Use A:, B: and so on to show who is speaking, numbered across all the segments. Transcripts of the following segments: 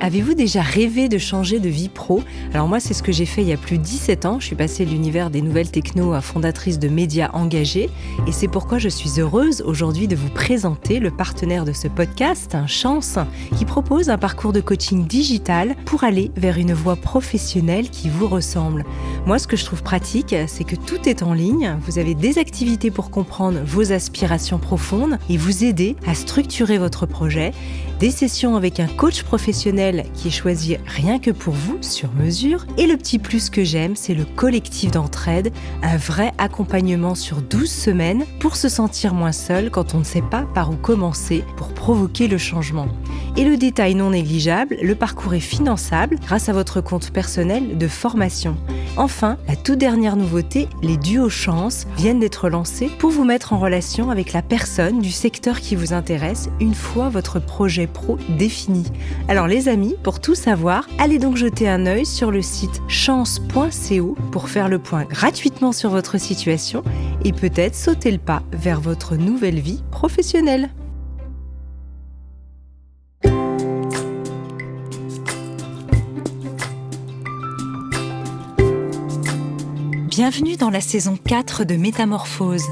A: Avez-vous déjà rêvé de changer de vie pro ? Alors moi, c'est ce que j'ai fait il y a plus de 17 ans. Je suis passée de l'univers des nouvelles techno à fondatrice de médias engagés. Et c'est pourquoi je suis heureuse aujourd'hui de vous présenter le partenaire de ce podcast, Chance, qui propose un parcours de coaching digital pour aller vers une voie professionnelle qui vous ressemble. Moi, ce que je trouve pratique, c'est que tout est en ligne. Vous avez des activités pour comprendre vos aspirations profondes et vous aider à structurer votre projet. Des sessions avec un coach professionnel qui est choisi rien que pour vous, sur mesure. Et le petit plus que j'aime, c'est le collectif d'entraide, un vrai accompagnement sur 12 semaines pour se sentir moins seul quand on ne sait pas par où commencer pour provoquer le changement. Et le détail non négligeable, le parcours est finançable grâce à votre compte personnel de formation. Enfin, la toute dernière nouveauté, les duos Chance viennent d'être lancés pour vous mettre en relation avec la personne du secteur qui vous intéresse une fois votre projet pro défini. Alors les amis, pour tout savoir, allez donc jeter un œil sur le site chance.co pour faire le point gratuitement sur votre situation et peut-être sauter le pas vers votre nouvelle vie professionnelle. Bienvenue dans la saison 4 de Métamorphose.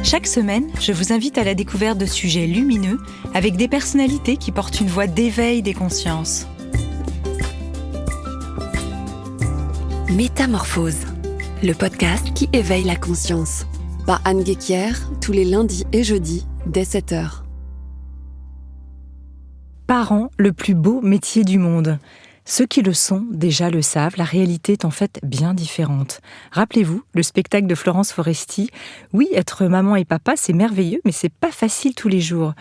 A: Chaque semaine, je vous invite à la découverte de sujets lumineux avec des personnalités qui portent une voix d'éveil des consciences.
B: Métamorphose, le podcast qui éveille la conscience. Par Anne Guéquière, tous les lundis et jeudis, dès 7h.
A: Parents, le plus beau métier du monde. Ceux qui le sont déjà le savent, la réalité est en fait bien différente. Rappelez-vous, le spectacle de Florence Foresti. Oui, être maman et papa, c'est merveilleux, mais c'est pas facile tous les jours.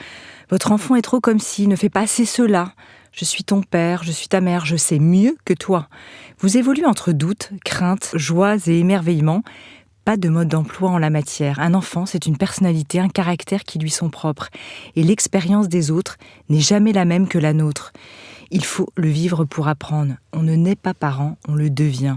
A: Votre enfant est trop comme si, ne fait pas assez cela. Je suis ton père, je suis ta mère, je sais mieux que toi. Vous évoluez entre doutes, craintes, joies et émerveillements. Pas de mode d'emploi en la matière. Un enfant, c'est une personnalité, un caractère qui lui sont propres. Et l'expérience des autres n'est jamais la même que la nôtre. Il faut le vivre pour apprendre. On ne naît pas parent, on le devient.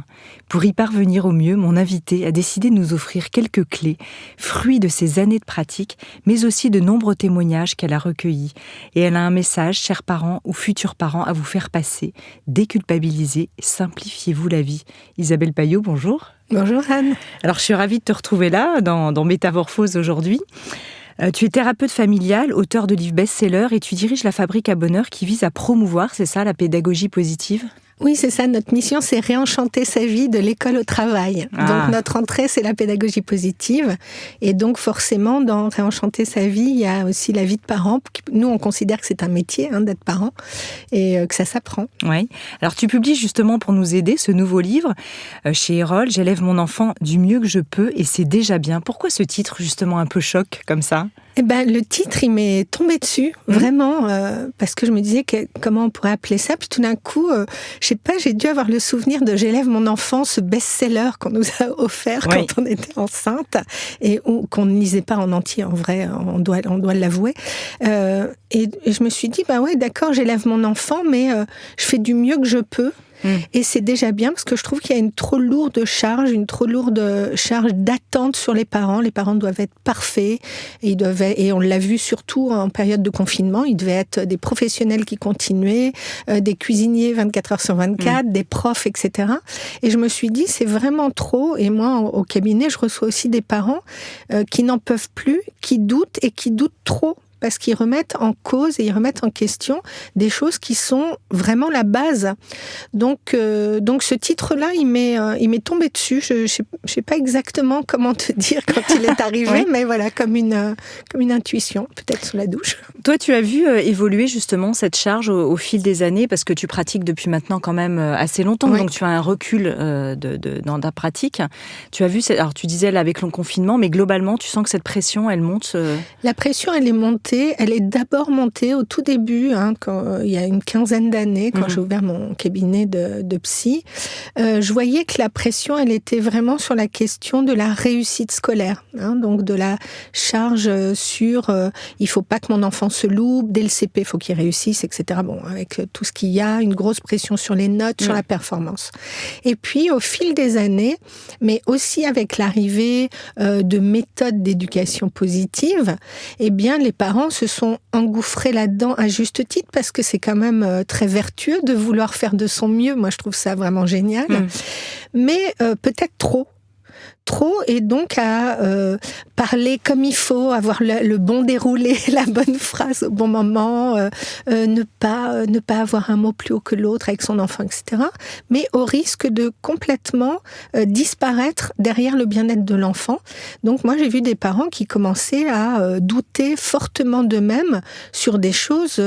A: Pour y parvenir au mieux, mon invité a décidé de nous offrir quelques clés, fruits de ses années de pratique, mais aussi de nombreux témoignages qu'elle a recueillis. Et elle a un message, chers parents ou futurs parents, à vous faire passer. Déculpabilisez, simplifiez-vous la vie. Isabelle Payot, bonjour.
C: Bonjour Anne.
A: Alors je suis ravie de te retrouver là, dans Métamorphose aujourd'hui. Tu es thérapeute familiale, auteur de livres best-sellers et tu diriges la Fabrique à Bonheur qui vise à promouvoir, c'est ça, la pédagogie positive ?
C: Oui, c'est ça. Notre mission, c'est réenchanter sa vie de l'école au travail. Donc, notre entrée, c'est la pédagogie positive. Et donc, forcément, dans réenchanter sa vie, il y a aussi la vie de parent. Nous, on considère que c'est un métier d'être parent et que ça s'apprend.
A: Oui. Alors, tu publies justement pour nous aider ce nouveau livre chez Erol, J'élève mon enfant du mieux que je peux et c'est déjà bien. Pourquoi ce titre, justement, un peu choc comme ça ?
C: Le titre, il m'est tombé dessus, vraiment, parce que je me disais comment on pourrait appeler ça. Puis tout d'un coup, je sais pas, j'ai dû avoir le souvenir de J'élève mon enfant, ce best-seller qu'on nous a offert quand on était enceinte et qu'on ne lisait pas en entier, en vrai, on doit l'avouer. Et je me suis dit, d'accord, j'élève mon enfant, mais je fais du mieux que je peux. Et c'est déjà bien parce que je trouve qu'il y a une trop lourde charge d'attente sur les parents. Les parents doivent être parfaits et on l'a vu surtout en période de confinement, ils devaient être des professionnels qui continuaient, des cuisiniers 24 heures sur 24, des profs, etc. Et je me suis dit, c'est vraiment trop. Et moi, au cabinet, je reçois aussi des parents qui n'en peuvent plus, qui doutent et qui doutent trop. Parce qu'ils remettent en cause et ils remettent en question des choses qui sont vraiment la base. Donc ce titre-là, il m'est tombé dessus. Je sais pas exactement comment te dire quand il est arrivé, mais voilà, comme une intuition, peut-être sous la douche.
A: Toi, tu as vu évoluer justement cette charge au fil des années, parce que tu pratiques depuis maintenant quand même assez longtemps, donc tu as un recul dans ta pratique. Tu as vu, alors tu disais là avec le confinement, mais globalement, tu sens que cette pression, elle monte
C: La pression, elle est montée. Elle est d'abord montée au tout début, quand, il y a une quinzaine d'années, quand j'ai ouvert mon cabinet de psy. Je voyais que la pression, elle était vraiment sur la question de la réussite scolaire. Donc de la charge sur il faut pas que mon enfant se loupe, dès le CP, il faut qu'il réussisse, etc. Bon, avec tout ce qu'il y a, une grosse pression sur les notes, sur la performance. Et puis, au fil des années, mais aussi avec l'arrivée de méthodes d'éducation positive, eh bien, les parents parents se sont engouffrés là-dedans à juste titre, parce que c'est quand même très vertueux de vouloir faire de son mieux. Moi, je trouve ça vraiment génial. Mais peut-être trop, et donc à parler comme il faut, avoir le bon déroulé, la bonne phrase au bon moment, ne pas avoir un mot plus haut que l'autre avec son enfant, etc. Mais au risque de complètement disparaître derrière le bien-être de l'enfant. Donc moi, j'ai vu des parents qui commençaient à douter fortement d'eux-mêmes sur des choses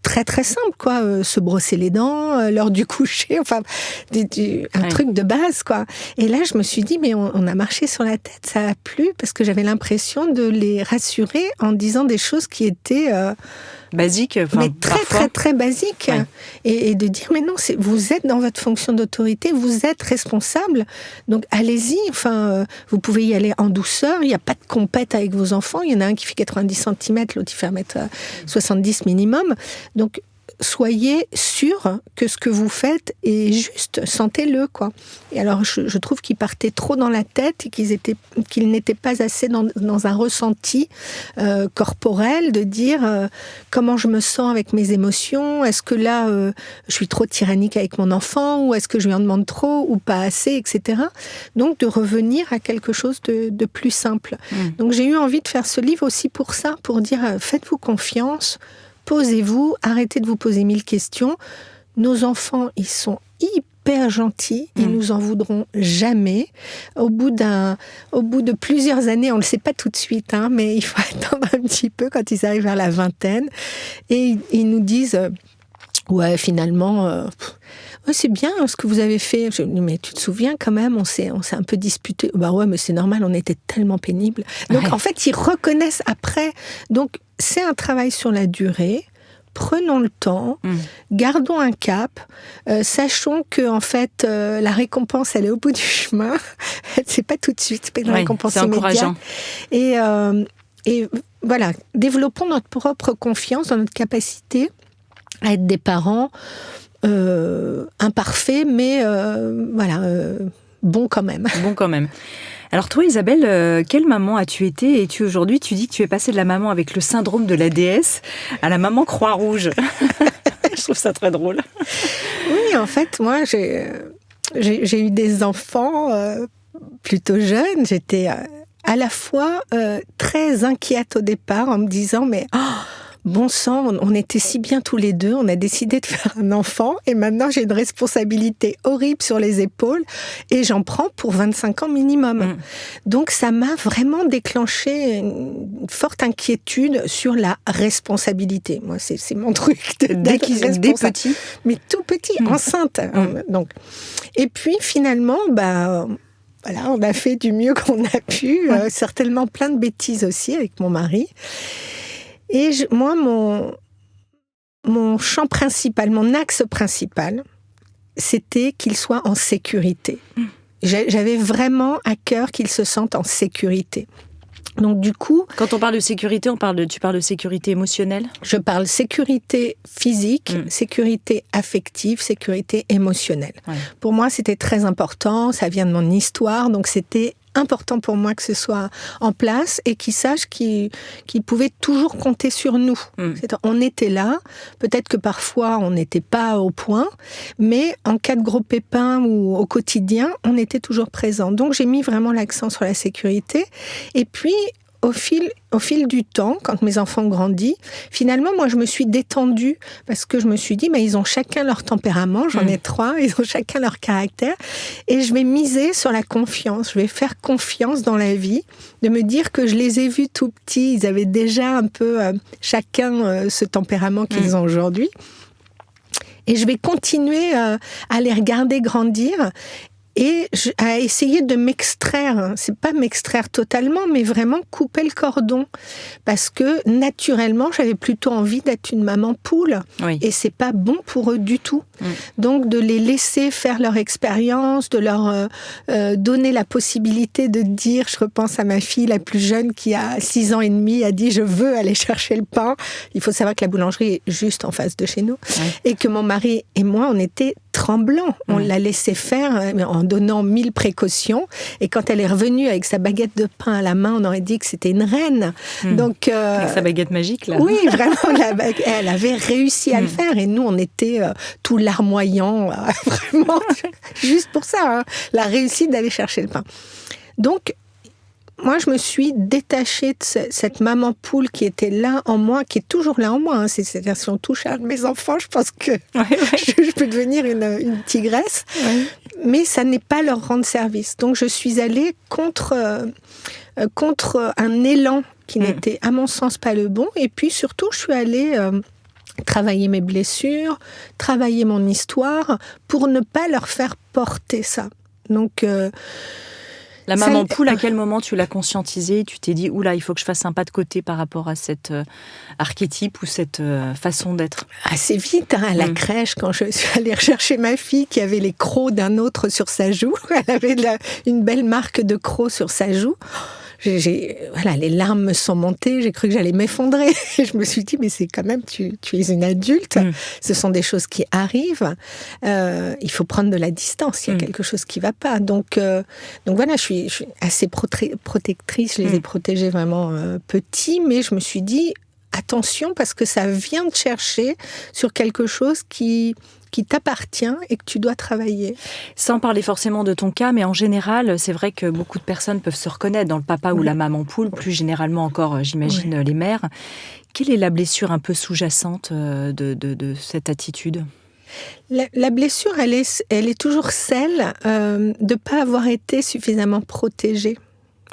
C: très très simple, quoi. Se brosser les dents, l'heure du coucher, enfin, un truc de base, quoi. Et là, je me suis dit, mais on a marché sur la tête, ça a plu, parce que j'avais l'impression de les rassurer en disant des choses qui étaient
A: basiques,
C: mais très basiques, et de dire, mais non, vous êtes dans votre fonction d'autorité, vous êtes responsable, donc allez-y. Enfin, vous pouvez y aller en douceur. Il n'y a pas de compète avec vos enfants. Il y en a un qui fait 90 cm, l'autre il fait 1m70 minimum. Donc, soyez sûr que ce que vous faites est juste, sentez-le, quoi. Et alors, je trouve qu'ils partaient trop dans la tête et qu'ils n'étaient pas assez dans un ressenti corporel, de dire comment je me sens avec mes émotions, est-ce que là, je suis trop tyrannique avec mon enfant, ou est-ce que je lui en demande trop, ou pas assez, etc. Donc, de revenir à quelque chose de plus simple. Donc, j'ai eu envie de faire ce livre aussi pour ça, pour dire, faites-vous confiance, posez-vous, arrêtez de vous poser 1000 questions. Nos enfants, ils sont hyper gentils, ils nous en voudront jamais. Au bout de plusieurs années, on le sait pas tout de suite, hein, mais il faut attendre un petit peu quand ils arrivent vers la vingtaine, et ils nous disent ouais, finalement, c'est bien ce que vous avez fait. Je dis, mais tu te souviens quand même, on s'est un peu disputé. Bah ouais, mais c'est normal, on était tellement pénibles. Donc en fait, ils reconnaissent après. Donc c'est un travail sur la durée. Prenons le temps, gardons un cap, sachons que en fait la récompense, elle est au bout du chemin. C'est pas tout de suite, c'est pas une récompense immédiate. Et voilà, développons notre propre confiance dans notre capacité à être des parents imparfaits, mais bons quand même.
A: Bon quand même. Alors toi, Isabelle, quelle maman as-tu été? Et aujourd'hui, tu dis que tu es passée de la maman avec le syndrome de la déesse à la maman Croix-Rouge. Je trouve ça très drôle.
C: Oui, en fait, moi, j'ai eu des enfants plutôt jeunes. J'étais à la fois très inquiète au départ, en me disant, mais bon sang, on était si bien tous les deux, on a décidé de faire un enfant, et maintenant j'ai une responsabilité horrible sur les épaules, et j'en prends pour 25 ans minimum. Donc ça m'a vraiment déclenché une forte inquiétude sur la responsabilité. Moi, c'est mon truc. Dès
A: petits.
C: Mais tout petit, enceinte. Donc. Et puis finalement, voilà, on a fait du mieux qu'on a pu, certainement plein de bêtises aussi avec mon mari. Et moi, mon champ principal, mon axe principal, c'était qu'il soit en sécurité. J'avais vraiment à cœur qu'il se sente en sécurité. Donc du coup...
A: Quand on parle de sécurité, tu parles de sécurité émotionnelle ?
C: Je parle sécurité physique, sécurité affective, sécurité émotionnelle. Ouais. Pour moi, c'était très important, ça vient de mon histoire, donc c'était important pour moi que ce soit en place et qu'ils sachent qu'ils pouvaient toujours compter sur nous. On était là, peut-être que parfois on n'était pas au point, mais en cas de gros pépins ou au quotidien, on était toujours présent. Donc j'ai mis vraiment l'accent sur la sécurité. Et puis, au fil du temps, quand mes enfants ont grandi, finalement, moi, je me suis détendue parce que je me suis dit, ils ont chacun leur tempérament, j'en ai 3, ils ont chacun leur caractère, et je vais miser sur la confiance, je vais faire confiance dans la vie, de me dire que je les ai vus tout petits, ils avaient déjà un peu chacun ce tempérament qu'ils ont aujourd'hui, et je vais continuer à les regarder grandir, et à essayer de m'extraire, c'est pas m'extraire totalement, mais vraiment couper le cordon. Parce que, naturellement, j'avais plutôt envie d'être une maman poule. Oui. Et c'est pas bon pour eux du tout. Donc, de les laisser faire leur expérience, de leur donner la possibilité de dire, je repense à ma fille la plus jeune qui a 6 ans et demi, a dit, je veux aller chercher le pain. Il faut savoir que la boulangerie est juste en face de chez nous. Oui. Et que mon mari et moi, on était tremblant. On l'a laissé faire en donnant 1000 précautions. Et quand elle est revenue avec sa baguette de pain à la main, on aurait dit que c'était une reine. Donc,
A: avec sa baguette magique, là.
C: Oui, vraiment, elle avait réussi à le faire. Et nous, on était tout larmoyants, vraiment, juste pour ça, hein, la réussite d'aller chercher le pain. Donc, moi, je me suis détachée de cette maman poule qui était là en moi, qui est toujours là en moi. Hein. C'est-à-dire, si on touche à mes enfants, je pense que je peux devenir une tigresse. Ouais. Mais ça n'est pas leur rendre service. Donc, je suis allée contre un élan qui n'était, à mon sens, pas le bon. Et puis, surtout, je suis allée travailler mes blessures, travailler mon histoire, pour ne pas leur faire porter ça. Donc...
A: La maman poule, à quel moment tu l'as conscientisée? Tu t'es dit, oula, il faut que je fasse un pas de côté par rapport à cet archétype ou cette façon d'être?
C: Assez vite, hein, à la crèche, quand je suis allée rechercher ma fille qui avait les crocs d'un autre sur sa joue. Elle avait une belle marque de crocs sur sa joue. Voilà, les larmes me sont montées, j'ai cru que j'allais m'effondrer. Et je me suis dit, mais c'est quand même, tu es une adulte, ce sont des choses qui arrivent, il faut prendre de la distance, il y a quelque chose qui ne va pas. Donc voilà, je suis assez protectrice, je les ai protégés vraiment petits, mais je me suis dit, attention, parce que ça vient te chercher sur quelque chose qui t'appartient et que tu dois travailler.
A: Sans parler forcément de ton cas, mais en général, c'est vrai que beaucoup de personnes peuvent se reconnaître dans le papa ou la maman poule, plus généralement encore, j'imagine, les mères. Quelle est la blessure un peu sous-jacente de cette attitude ?
C: La blessure, elle est toujours celle de ne pas avoir été suffisamment protégée.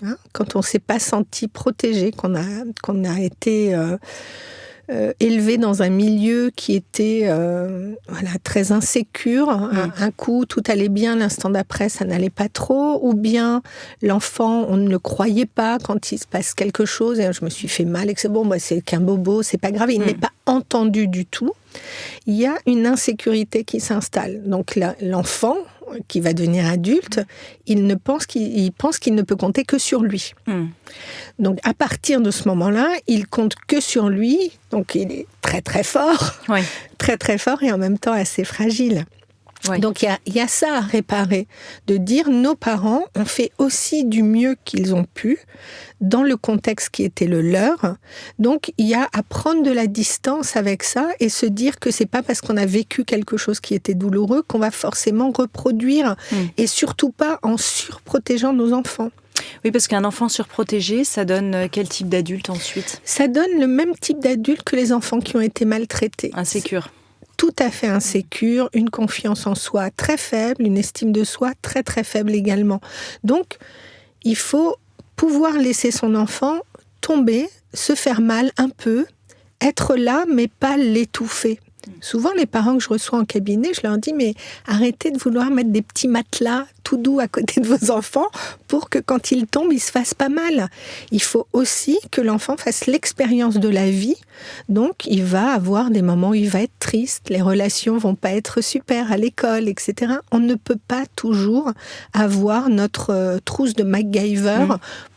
C: Hein, quand on ne s'est pas senti protégé, qu'on a été... élevé dans un milieu qui était très insécure. Un coup, tout allait bien, l'instant d'après, ça n'allait pas trop. Ou bien, l'enfant, on ne le croyait pas quand il se passe quelque chose. Et je me suis fait mal et que c'est bon, c'est qu'un bobo, c'est pas grave. Il n'est pas entendu du tout. Il y a une insécurité qui s'installe. Donc, l'enfant qui va devenir adulte, il pense qu'il ne peut compter que sur lui. Donc, à partir de ce moment-là, il compte que sur lui. Donc, il est très, très fort. Oui. Très, très fort et en même temps assez fragile. Oui. Donc, il y a ça à réparer. De dire, nos parents ont fait aussi du mieux qu'ils ont pu dans le contexte qui était le leur. Donc, il y a à prendre de la distance avec ça et se dire que c'est pas parce qu'on a vécu quelque chose qui était douloureux qu'on va forcément reproduire et surtout pas en surprotégeant nos enfants.
A: Oui, parce qu'un enfant surprotégé, ça donne quel type d'adulte ensuite ?
C: Ça donne le même type d'adulte que les enfants qui ont été maltraités.
A: Insécure.
C: Tout à fait insécure, une confiance en soi très faible, une estime de soi très très faible également. Donc, il faut pouvoir laisser son enfant tomber, se faire mal un peu, être là mais pas l'étouffer. Souvent, les parents que je reçois en cabinet, je leur dis, mais arrêtez de vouloir mettre des petits matelas tout doux à côté de vos enfants pour que quand ils tombent, ils se fassent pas mal. Il faut aussi que l'enfant fasse l'expérience de la vie. Donc, il va avoir des moments où il va être triste, les relations vont pas être super à l'école, etc. On ne peut pas toujours avoir notre trousse de MacGyver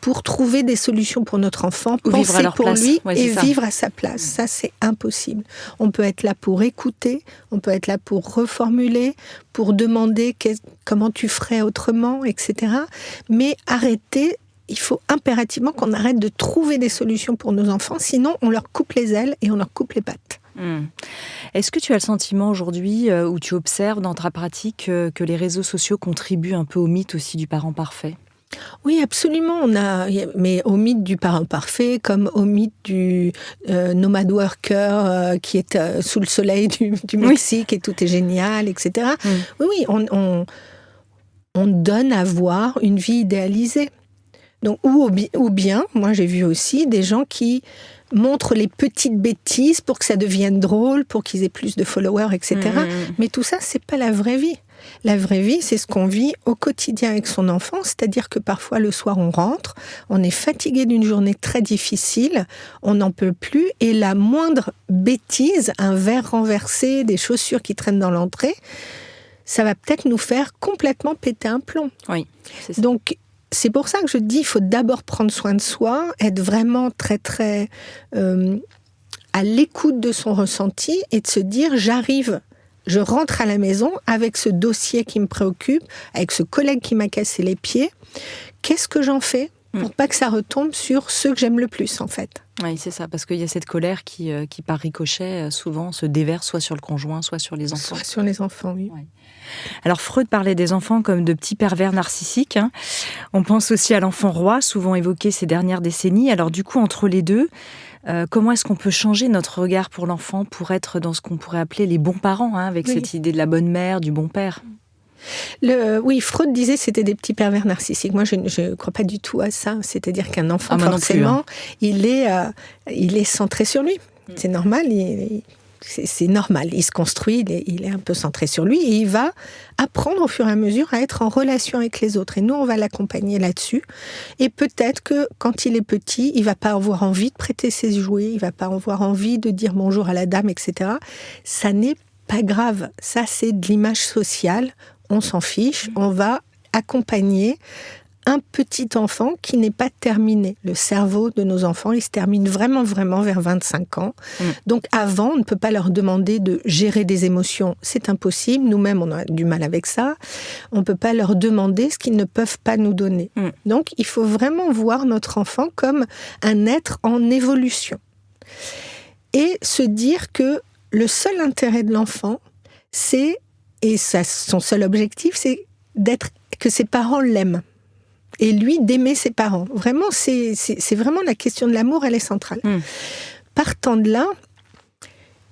C: pour trouver des solutions pour notre enfant, penser pour lui et vivre à sa place. Ça, c'est impossible. On peut être là pour écouter, on peut être là pour reformuler, pour demander comment tu ferais autrement, etc. Mais arrêter, il faut impérativement qu'on arrête de trouver des solutions pour nos enfants, sinon on leur coupe les ailes et on leur coupe les pattes.
A: Est-ce que tu as le sentiment aujourd'hui, où tu observes dans ta pratique, que les réseaux sociaux contribuent un peu au mythe aussi du parent parfait ?
C: Oui, absolument. Mais au mythe du parent parfait, comme au mythe du nomade worker qui est sous le soleil du Mexique et tout est génial, etc. Oui, on donne à voir une vie idéalisée. Donc, ou bien, moi j'ai vu aussi des gens qui montrent les petites bêtises pour que ça devienne drôle, pour qu'ils aient plus de followers, etc. Mais tout ça, c'est pas la vraie vie. La vraie vie, c'est ce qu'on vit au quotidien avec son enfant, c'est-à-dire que parfois le soir on rentre, on est fatigué d'une journée très difficile, on n'en peut plus, et la moindre bêtise, un verre renversé, des chaussures qui traînent dans l'entrée, ça va peut-être nous faire complètement péter un plomb.
A: Oui, c'est ça.
C: Donc, c'est pour ça que je dis, il faut d'abord prendre soin de soi, être vraiment très, très à l'écoute de son ressenti et de se dire, j'arrive je rentre à la maison avec ce dossier qui me préoccupe, avec ce collègue qui m'a cassé les pieds. Qu'est-ce que j'en fais pour pas que ça retombe sur ceux que j'aime le plus, en fait?
A: Oui, c'est ça, parce qu'il y a cette colère qui par ricochet, souvent se déverse soit sur le conjoint, soit sur les enfants.
C: Soit sur les enfants, oui.
A: Ouais. Alors Freud parlait des enfants comme de petits pervers narcissiques. On pense aussi à l'enfant roi, souvent évoqué ces dernières décennies. Alors du coup, entre les deux, comment est-ce qu'on peut changer notre regard pour l'enfant pour être dans ce qu'on pourrait appeler les bons parents, avec cette idée de la bonne mère, du bon père?
C: Oui, Freud disait que c'était des petits pervers narcissiques. Moi, je ne crois pas du tout à ça. C'est-à-dire qu'un enfant, forcément, il est centré sur lui. C'est normal, c'est normal. Il se construit, il est un peu centré sur lui et il va apprendre au fur et à mesure à être en relation avec les autres. Et nous, on va l'accompagner là-dessus. Et peut-être que quand il est petit, il va pas avoir envie de prêter ses jouets, il va pas avoir envie de dire bonjour à la dame, etc. Ça n'est pas grave. Ça, c'est de l'image sociale. On s'en fiche, on va accompagner un petit enfant qui n'est pas terminé. Le cerveau de nos enfants, il se termine vraiment vers 25 ans. Donc avant, on ne peut pas leur demander de gérer des émotions. C'est impossible. Nous-mêmes, on a du mal avec ça. On ne peut pas leur demander ce qu'ils ne peuvent pas nous donner. Donc, il faut vraiment voir notre enfant comme un être en évolution. Et se dire que le seul intérêt de l'enfant, et son seul objectif, c'est que ses parents l'aiment. Et lui, d'aimer ses parents. Vraiment, c'est vraiment la question de l'amour, elle est centrale. Partant de là,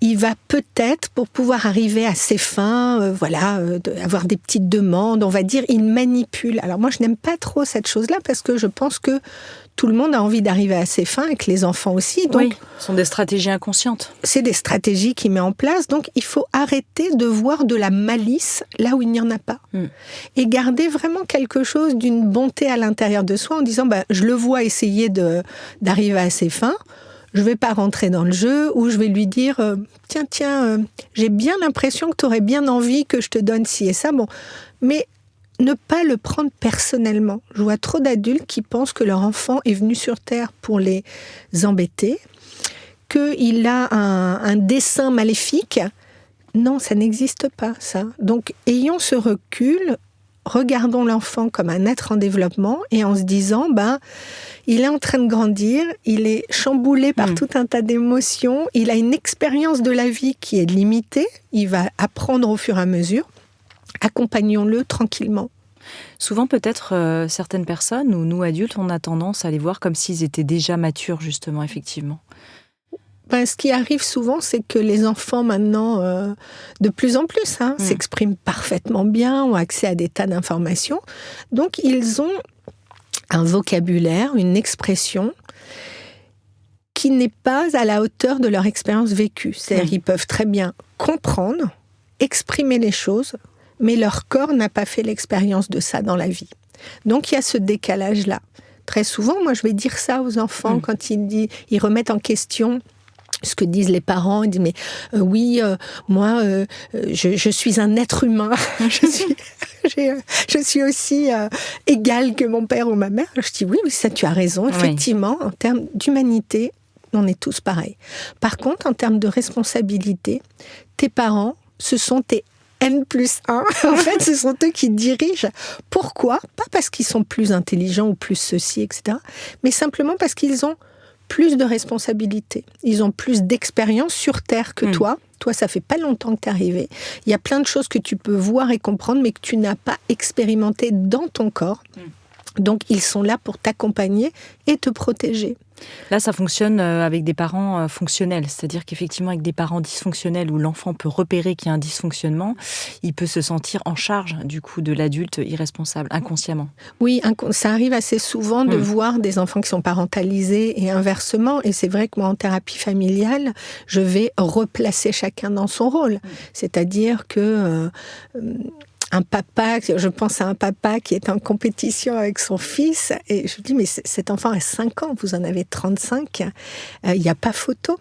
C: il va peut-être, pour pouvoir arriver à ses fins, avoir des petites demandes, on va dire, il manipule. Alors moi, je n'aime pas trop cette chose-là, parce que je pense que tout le monde a envie d'arriver à ses fins, et que les enfants aussi. Donc,
A: oui, ce sont des stratégies inconscientes.
C: C'est des stratégies qu'il met en place, donc il faut arrêter de voir de la malice là où il n'y en a pas. Et garder vraiment quelque chose d'une bonté à l'intérieur de soi, en disant, je le vois essayer d'arriver à ses fins, je vais pas rentrer dans le jeu, ou je vais lui dire, tiens, j'ai bien l'impression que tu aurais bien envie que je te donne ci et ça, mais ne pas le prendre personnellement. Je vois trop d'adultes qui pensent que leur enfant est venu sur Terre pour les embêter, qu'il a un dessein maléfique. Non, ça n'existe pas, ça. Donc, ayons ce recul, regardons l'enfant comme un être en développement, et en se disant, il est en train de grandir, il est chamboulé par tout un tas d'émotions, il a une expérience de la vie qui est limitée, il va apprendre au fur et à mesure. Accompagnons-le tranquillement.
A: Souvent, peut-être, certaines personnes, ou nous adultes, on a tendance à les voir comme s'ils étaient déjà matures, justement, effectivement.
C: Ce qui arrive souvent, c'est que les enfants, maintenant, de plus en plus, s'expriment parfaitement bien, ont accès à des tas d'informations. Donc, ils ont un vocabulaire, une expression qui n'est pas à la hauteur de leur expérience vécue. C'est-à-dire qu'ils peuvent très bien comprendre, exprimer les choses, mais leur corps n'a pas fait l'expérience de ça dans la vie. Donc, il y a ce décalage-là. Très souvent, moi, je vais dire ça aux enfants quand ils remettent en question ce que disent les parents. Ils disent, mais moi, je suis un être humain. Je suis aussi égal que mon père ou ma mère. Je dis, oui, ça, tu as raison. Effectivement, en termes d'humanité, on est tous pareils. Par contre, en termes de responsabilité, tes parents, ce sont tes N+1. En fait, ce sont eux qui dirigent. Pourquoi ? Pas parce qu'ils sont plus intelligents ou plus ceci, etc. Mais simplement parce qu'ils ont plus de responsabilités. Ils ont plus d'expérience sur Terre que toi. Toi, ça fait pas longtemps que tu es arrivé. Il y a plein de choses que tu peux voir et comprendre, mais que tu n'as pas expérimenté dans ton corps. Donc, ils sont là pour t'accompagner et te protéger.
A: Là, ça fonctionne avec des parents fonctionnels. C'est-à-dire qu'effectivement, avec des parents dysfonctionnels où l'enfant peut repérer qu'il y a un dysfonctionnement, il peut se sentir en charge, du coup, de l'adulte irresponsable, inconsciemment.
C: Oui, ça arrive assez souvent de voir des enfants qui sont parentalisés et inversement. Et c'est vrai que moi, en thérapie familiale, je vais replacer chacun dans son rôle. C'est-à-dire que un papa, je pense à un papa qui est en compétition avec son fils, et je lui dis, mais cet enfant a 5 ans, vous en avez 35, il n'y a pas photo.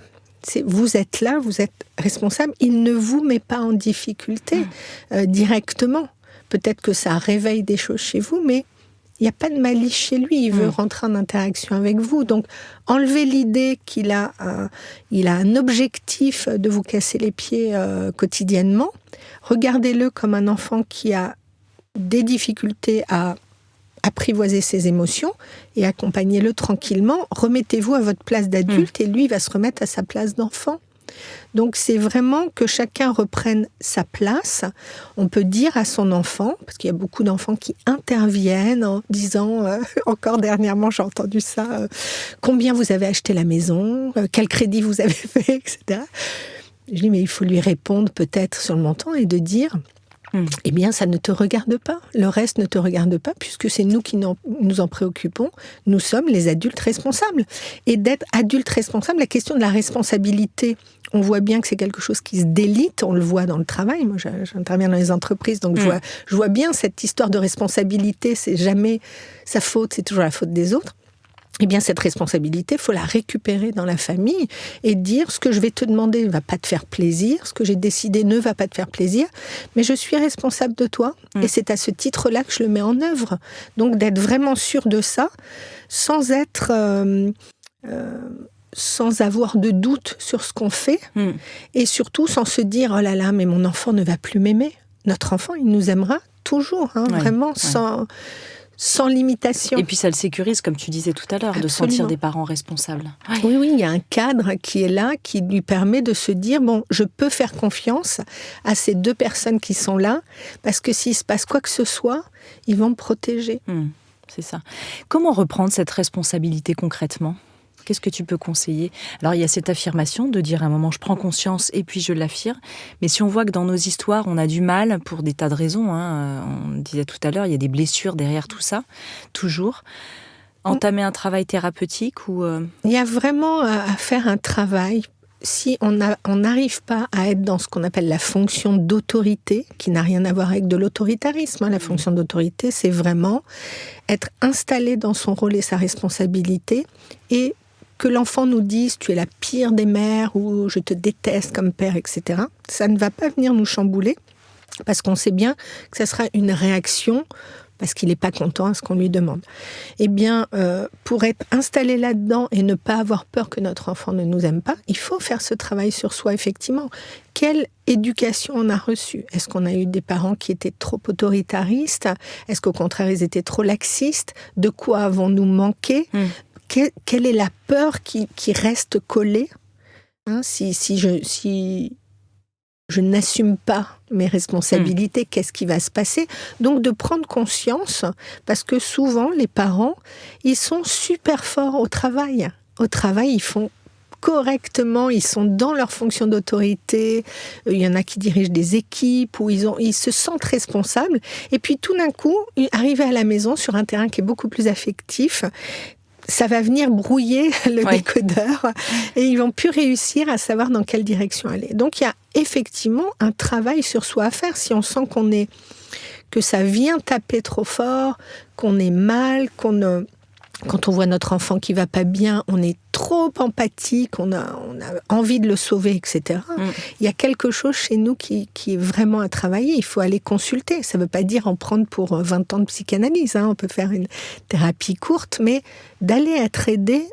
C: Vous êtes là, vous êtes responsable, il ne vous met pas en difficulté directement. Peut-être que ça réveille des choses chez vous, mais Il n'y a pas de malice chez lui, il veut rentrer en interaction avec vous. Donc, enlevez l'idée qu'il a, il a un objectif de vous casser les pieds quotidiennement. Regardez-le comme un enfant qui a des difficultés à apprivoiser ses émotions et accompagnez-le tranquillement. Remettez-vous à votre place d'adulte et lui va se remettre à sa place d'enfant. Donc c'est vraiment que chacun reprenne sa place. On peut dire à son enfant, parce qu'il y a beaucoup d'enfants qui interviennent en disant, encore dernièrement j'ai entendu ça, combien vous avez acheté la maison, quel crédit vous avez fait, etc. Je dis mais il faut lui répondre peut-être sur le montant et de dire eh bien, ça ne te regarde pas. Le reste ne te regarde pas, puisque c'est nous qui nous en préoccupons. Nous sommes les adultes responsables. Et d'être adulte responsable, la question de la responsabilité, on voit bien que c'est quelque chose qui se délite, on le voit dans le travail. Moi, j'interviens dans les entreprises, donc je vois bien cette histoire de responsabilité, c'est jamais sa faute, c'est toujours la faute des autres. Eh bien, cette responsabilité, il faut la récupérer dans la famille et dire ce que je vais te demander ne va pas te faire plaisir, ce que j'ai décidé ne va pas te faire plaisir, mais je suis responsable de toi et c'est à ce titre-là que je le mets en œuvre. Donc, d'être vraiment sûr de ça, sans être... sans avoir de doute sur ce qu'on fait et surtout sans se dire « Oh là là, mais mon enfant ne va plus m'aimer ». Notre enfant, il nous aimera toujours, vraiment, sans limitation.
A: Et puis ça le sécurise, comme tu disais tout à l'heure, de sentir des parents responsables.
C: Oui, il y a un cadre qui est là, qui lui permet de se dire, bon, je peux faire confiance à ces deux personnes qui sont là, parce que s'il se passe quoi que ce soit, ils vont me protéger.
A: C'est ça. Comment reprendre cette responsabilité concrètement ? Qu'est-ce que tu peux conseiller ? Alors, il y a cette affirmation de dire à un moment, je prends conscience et puis je l'affirme. Mais si on voit que dans nos histoires, on a du mal pour des tas de raisons, on disait tout à l'heure, il y a des blessures derrière tout ça, toujours. Entamer un travail thérapeutique ou...
C: Il y a vraiment à faire un travail. Si on n'arrive pas à être dans ce qu'on appelle la fonction d'autorité, qui n'a rien à voir avec de l'autoritarisme, la fonction d'autorité, c'est vraiment être installé dans son rôle et sa responsabilité et que l'enfant nous dise « tu es la pire des mères » ou « je te déteste comme père », etc. Ça ne va pas venir nous chambouler parce qu'on sait bien que ça sera une réaction parce qu'il n'est pas content à ce qu'on lui demande. Eh bien, pour être installé là-dedans et ne pas avoir peur que notre enfant ne nous aime pas, il faut faire ce travail sur soi, effectivement. Quelle éducation on a reçue ? Est-ce qu'on a eu des parents qui étaient trop autoritaristes ? Est-ce qu'au contraire, ils étaient trop laxistes ? De quoi avons-nous manqué ? Quelle est la peur qui reste collée ? Si je n'assume pas mes responsabilités, qu'est-ce qui va se passer ? Donc de prendre conscience, parce que souvent les parents, ils sont super forts au travail. Au travail, ils font correctement, ils sont dans leur fonction d'autorité, il y en a qui dirigent des équipes, où ils se sentent responsables, et puis tout d'un coup, arriver à la maison sur un terrain qui est beaucoup plus affectif, ça va venir brouiller le décodeur et ils vont plus réussir à savoir dans quelle direction aller. Donc il y a effectivement un travail sur soi à faire. Si on sent que ça vient taper trop fort, qu'on est mal, quand on voit notre enfant qui va pas bien, on est trop empathique, on a envie de le sauver, etc. Il y a quelque chose chez nous qui est vraiment à travailler. Il faut aller consulter. Ça ne veut pas dire en prendre pour 20 ans de psychanalyse. On peut faire une thérapie courte, mais d'aller être aidé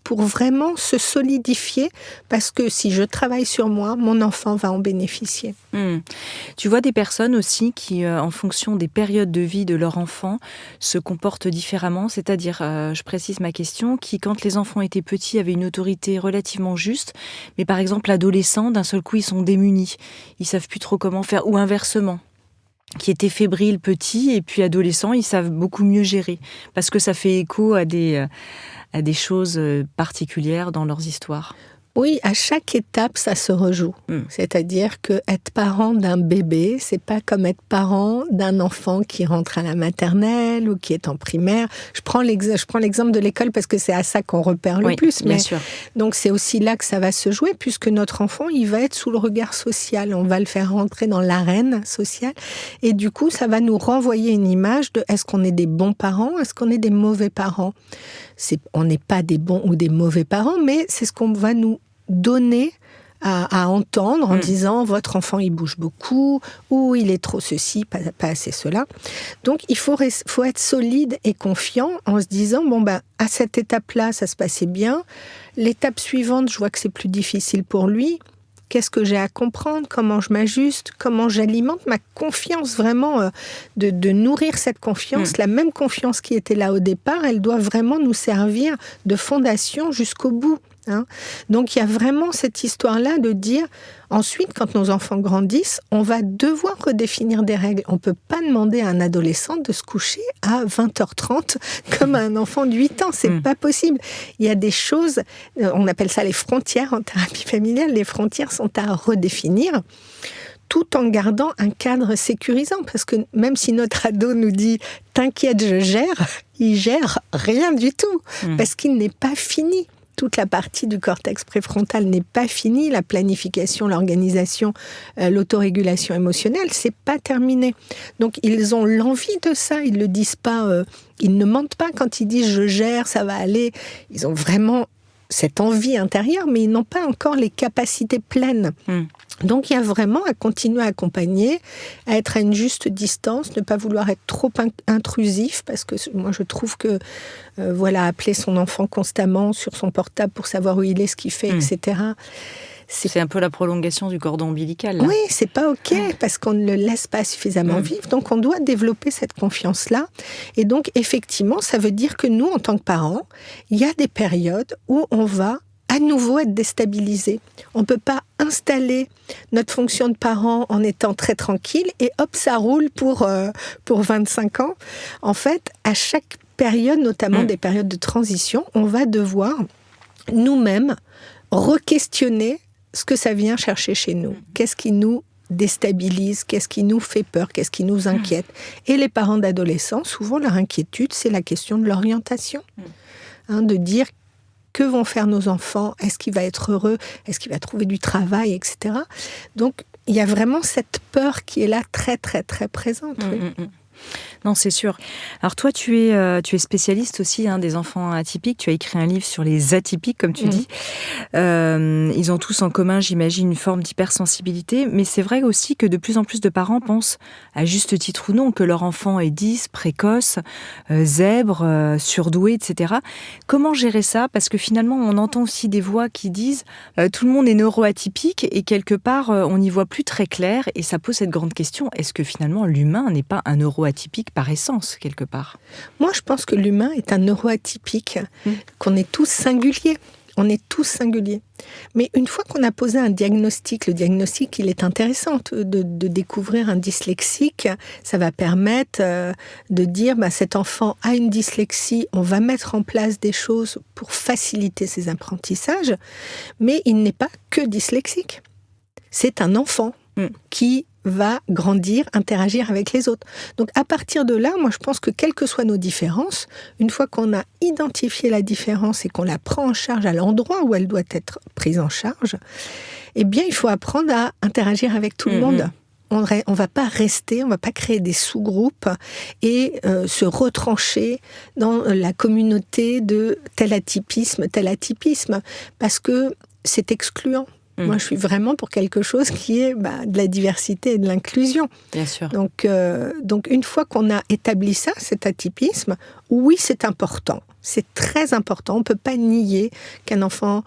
C: pour vraiment se solidifier, parce que si je travaille sur moi, mon enfant va en bénéficier.
A: Tu vois des personnes aussi qui, en fonction des périodes de vie de leur enfant, se comportent différemment, c'est-à-dire, je précise ma question, qui, quand les enfants étaient petits, avaient une autorité relativement juste, mais par exemple, adolescents, d'un seul coup, ils sont démunis, ils savent plus trop comment faire, ou inversement, qui étaient fébriles petits, et puis adolescents, ils savent beaucoup mieux gérer, parce que ça fait écho à des choses particulières dans leurs histoires.
C: Oui, à chaque étape, ça se rejoue. C'est-à-dire que être parent d'un bébé, c'est pas comme être parent d'un enfant qui rentre à la maternelle ou qui est en primaire. Je prends l'exemple de l'école parce que c'est à ça qu'on repère le plus.
A: Bien sûr.
C: Donc c'est aussi là que ça va se jouer, puisque notre enfant, il va être sous le regard social. On va le faire rentrer dans l'arène sociale. Et du coup, ça va nous renvoyer une image de est-ce qu'on est des bons parents, est-ce qu'on est des mauvais parents ? On n'est pas des bons ou des mauvais parents, mais c'est ce qu'on va nous donner à entendre en disant votre enfant il bouge beaucoup ou il est trop ceci, pas assez cela. Donc il faut être solide et confiant en se disant à cette étape-là ça se passait bien, l'étape suivante je vois que c'est plus difficile pour lui. Qu'est-ce que j'ai à comprendre? Comment je m'ajuste? Comment j'alimente ma confiance vraiment de nourrir cette confiance? La même confiance qui était là au départ, elle doit vraiment nous servir de fondation jusqu'au bout. Hein. Donc il y a vraiment cette histoire-là de dire, ensuite quand nos enfants grandissent, on va devoir redéfinir des règles. On ne peut pas demander à un adolescent de se coucher à 20h30 comme à un enfant de 8 ans, c'est pas possible. Il y a des choses, on appelle ça les frontières en thérapie familiale, les frontières sont à redéfinir tout en gardant un cadre sécurisant. Parce que même si notre ado nous dit « t'inquiète, je gère », il gère rien du tout, parce qu'il n'est pas fini. Toute la partie du cortex préfrontal n'est pas finie, la planification, l'organisation, l'autorégulation émotionnelle, c'est pas terminé. Donc ils ont l'envie de ça, ils le disent pas, ils ne mentent pas quand ils disent je gère, ça va aller. Ils ont vraiment cette envie intérieure, mais ils n'ont pas encore les capacités pleines. Donc il y a vraiment à continuer à accompagner, à être à une juste distance, ne pas vouloir être trop intrusif, parce que moi je trouve que appeler son enfant constamment sur son portable pour savoir où il est, ce qu'il fait, etc.
A: C'est un peu la prolongation du cordon ombilical. Là.
C: Oui, c'est pas OK, parce qu'on ne le laisse pas suffisamment vivre. Donc on doit développer cette confiance-là. Et donc effectivement, ça veut dire que nous, en tant que parents, il y a des périodes où on va à nouveau être déstabilisé. On ne peut pas installer notre fonction de parent en étant très tranquille et hop, ça roule pour 25 ans. En fait, à chaque période, notamment des périodes de transition, on va devoir nous-mêmes re-questionner ce que ça vient chercher chez nous. Qu'est-ce qui nous déstabilise, qu'est-ce qui nous fait peur, qu'est-ce qui nous inquiète. Et les parents d'adolescents, souvent leur inquiétude, c'est la question de l'orientation. De dire que vont faire nos enfants, est-ce qu'il va être heureux, est-ce qu'il va trouver du travail, etc. Donc, il y a vraiment cette peur qui est là très, très, très présente. Oui.
A: Non, c'est sûr. Alors toi, tu es spécialiste aussi des enfants atypiques. Tu as écrit un livre sur les atypiques, comme tu dis. Ils ont tous en commun, j'imagine, une forme d'hypersensibilité. Mais c'est vrai aussi que de plus en plus de parents pensent, à juste titre ou non, que leur enfant est 10, précoce, zèbre, surdoué, etc. Comment gérer ça? Parce que finalement, on entend aussi des voix qui disent tout le monde est neuroatypique et quelque part, on n'y voit plus très clair. Et ça pose cette grande question. Est-ce que finalement, l'humain n'est pas un neuroatypique par essence, quelque part?
C: Moi, je pense que l'humain est un neuroatypique, qu'on est tous singuliers. On est tous singuliers. Mais une fois qu'on a posé un diagnostic, le diagnostic, il est intéressant de découvrir un dyslexique. Ça va permettre de dire, cet enfant a une dyslexie, on va mettre en place des choses pour faciliter ses apprentissages. Mais il n'est pas que dyslexique. C'est un enfant qui va grandir, interagir avec les autres. Donc à partir de là, moi je pense que quelles que soient nos différences, une fois qu'on a identifié la différence et qu'on la prend en charge à l'endroit où elle doit être prise en charge, eh bien il faut apprendre à interagir avec tout le monde. On va pas rester, on va pas créer des sous-groupes et se retrancher dans la communauté de tel atypisme, parce que c'est excluant. Moi, je suis vraiment pour quelque chose qui est de la diversité et de l'inclusion.
A: Bien sûr.
C: Donc une fois qu'on a établi ça, cet atypisme, oui, c'est important. C'est très important. On ne peut pas nier qu'un enfant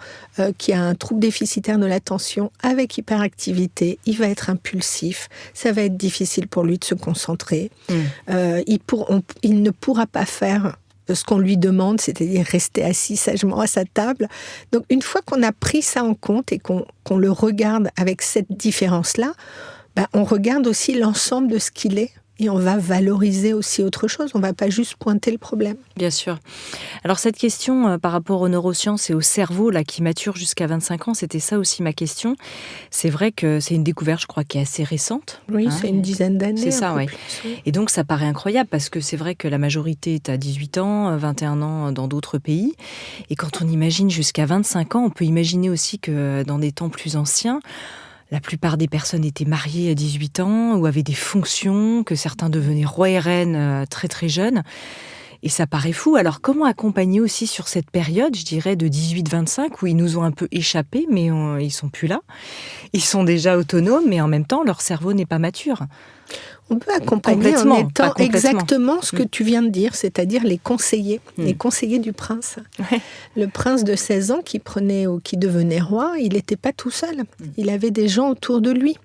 C: qui a un trouble déficitaire de l'attention avec hyperactivité, il va être impulsif. Ça va être difficile pour lui de se concentrer. Il ne pourra pas faire ce qu'on lui demande, c'est-à-dire rester assis sagement à sa table. Donc, une fois qu'on a pris ça en compte et qu'on le regarde avec cette différence-là, on regarde aussi l'ensemble de ce qu'il est et on va valoriser aussi autre chose. On ne va pas juste pointer le problème.
A: Bien sûr. Alors, cette question par rapport aux neurosciences et au cerveau là, qui mature jusqu'à 25 ans, c'était ça aussi ma question. C'est vrai que c'est une découverte, je crois, qui est assez récente.
C: Oui, c'est une dizaine d'années.
A: C'est ça, oui.
C: Oui.
A: Et donc, ça paraît incroyable parce que c'est vrai que la majorité est à 18 ans, 21 ans dans d'autres pays. Et quand on imagine jusqu'à 25 ans, on peut imaginer aussi que dans des temps plus anciens, la plupart des personnes étaient mariées à 18 ans ou avaient des fonctions, que certains devenaient rois et reines très très jeunes. Et ça paraît fou. Alors, comment accompagner aussi sur cette période, je dirais, de 18-25, où ils nous ont un peu échappé, mais ils sont plus là. Ils sont déjà autonomes, mais en même temps, leur cerveau n'est pas mature.
C: On peut accompagner en étant exactement ce que tu viens de dire, c'est-à-dire les conseillers du prince.
A: Ouais.
C: Le prince de 16 ans qui devenait roi, il n'était pas tout seul. Il avait des gens autour de lui.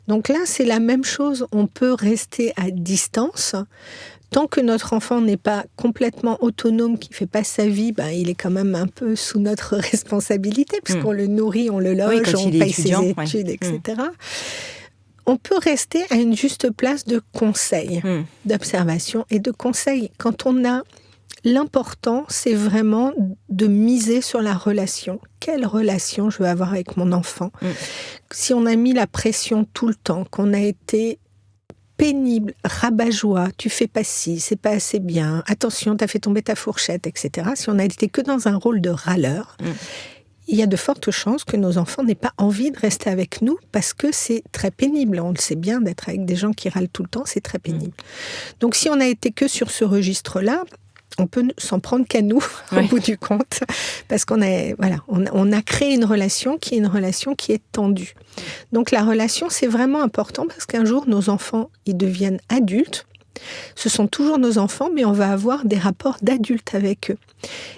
C: Donc là, c'est la même chose. On peut rester à distance. Tant que notre enfant n'est pas complètement autonome, qu'il ne fait pas sa vie, il est quand même un peu sous notre responsabilité, puisqu'on le nourrit, on le loge, on paye ses études, etc. On peut rester à une juste place de conseil, d'observation et de conseil. Quand on a l'important, c'est vraiment de miser sur la relation. Quelle relation je veux avoir avec mon enfant ? Si on a mis la pression tout le temps, qu'on a été pénible, rabat-joie, tu fais pas ci, c'est pas assez bien, attention, t'as fait tomber ta fourchette, etc. Si on a été que dans un rôle de râleur, il y a de fortes chances que nos enfants n'aient pas envie de rester avec nous parce que c'est très pénible. On le sait bien, d'être avec des gens qui râlent tout le temps, c'est très pénible. Donc si on a été que sur ce registre-là, on peut s'en prendre qu'à nous, au bout du compte, parce qu'on a créé une relation qui est tendue. Donc la relation, c'est vraiment important parce qu'un jour, nos enfants, ils deviennent adultes. Ce sont toujours nos enfants, mais on va avoir des rapports d'adultes avec eux.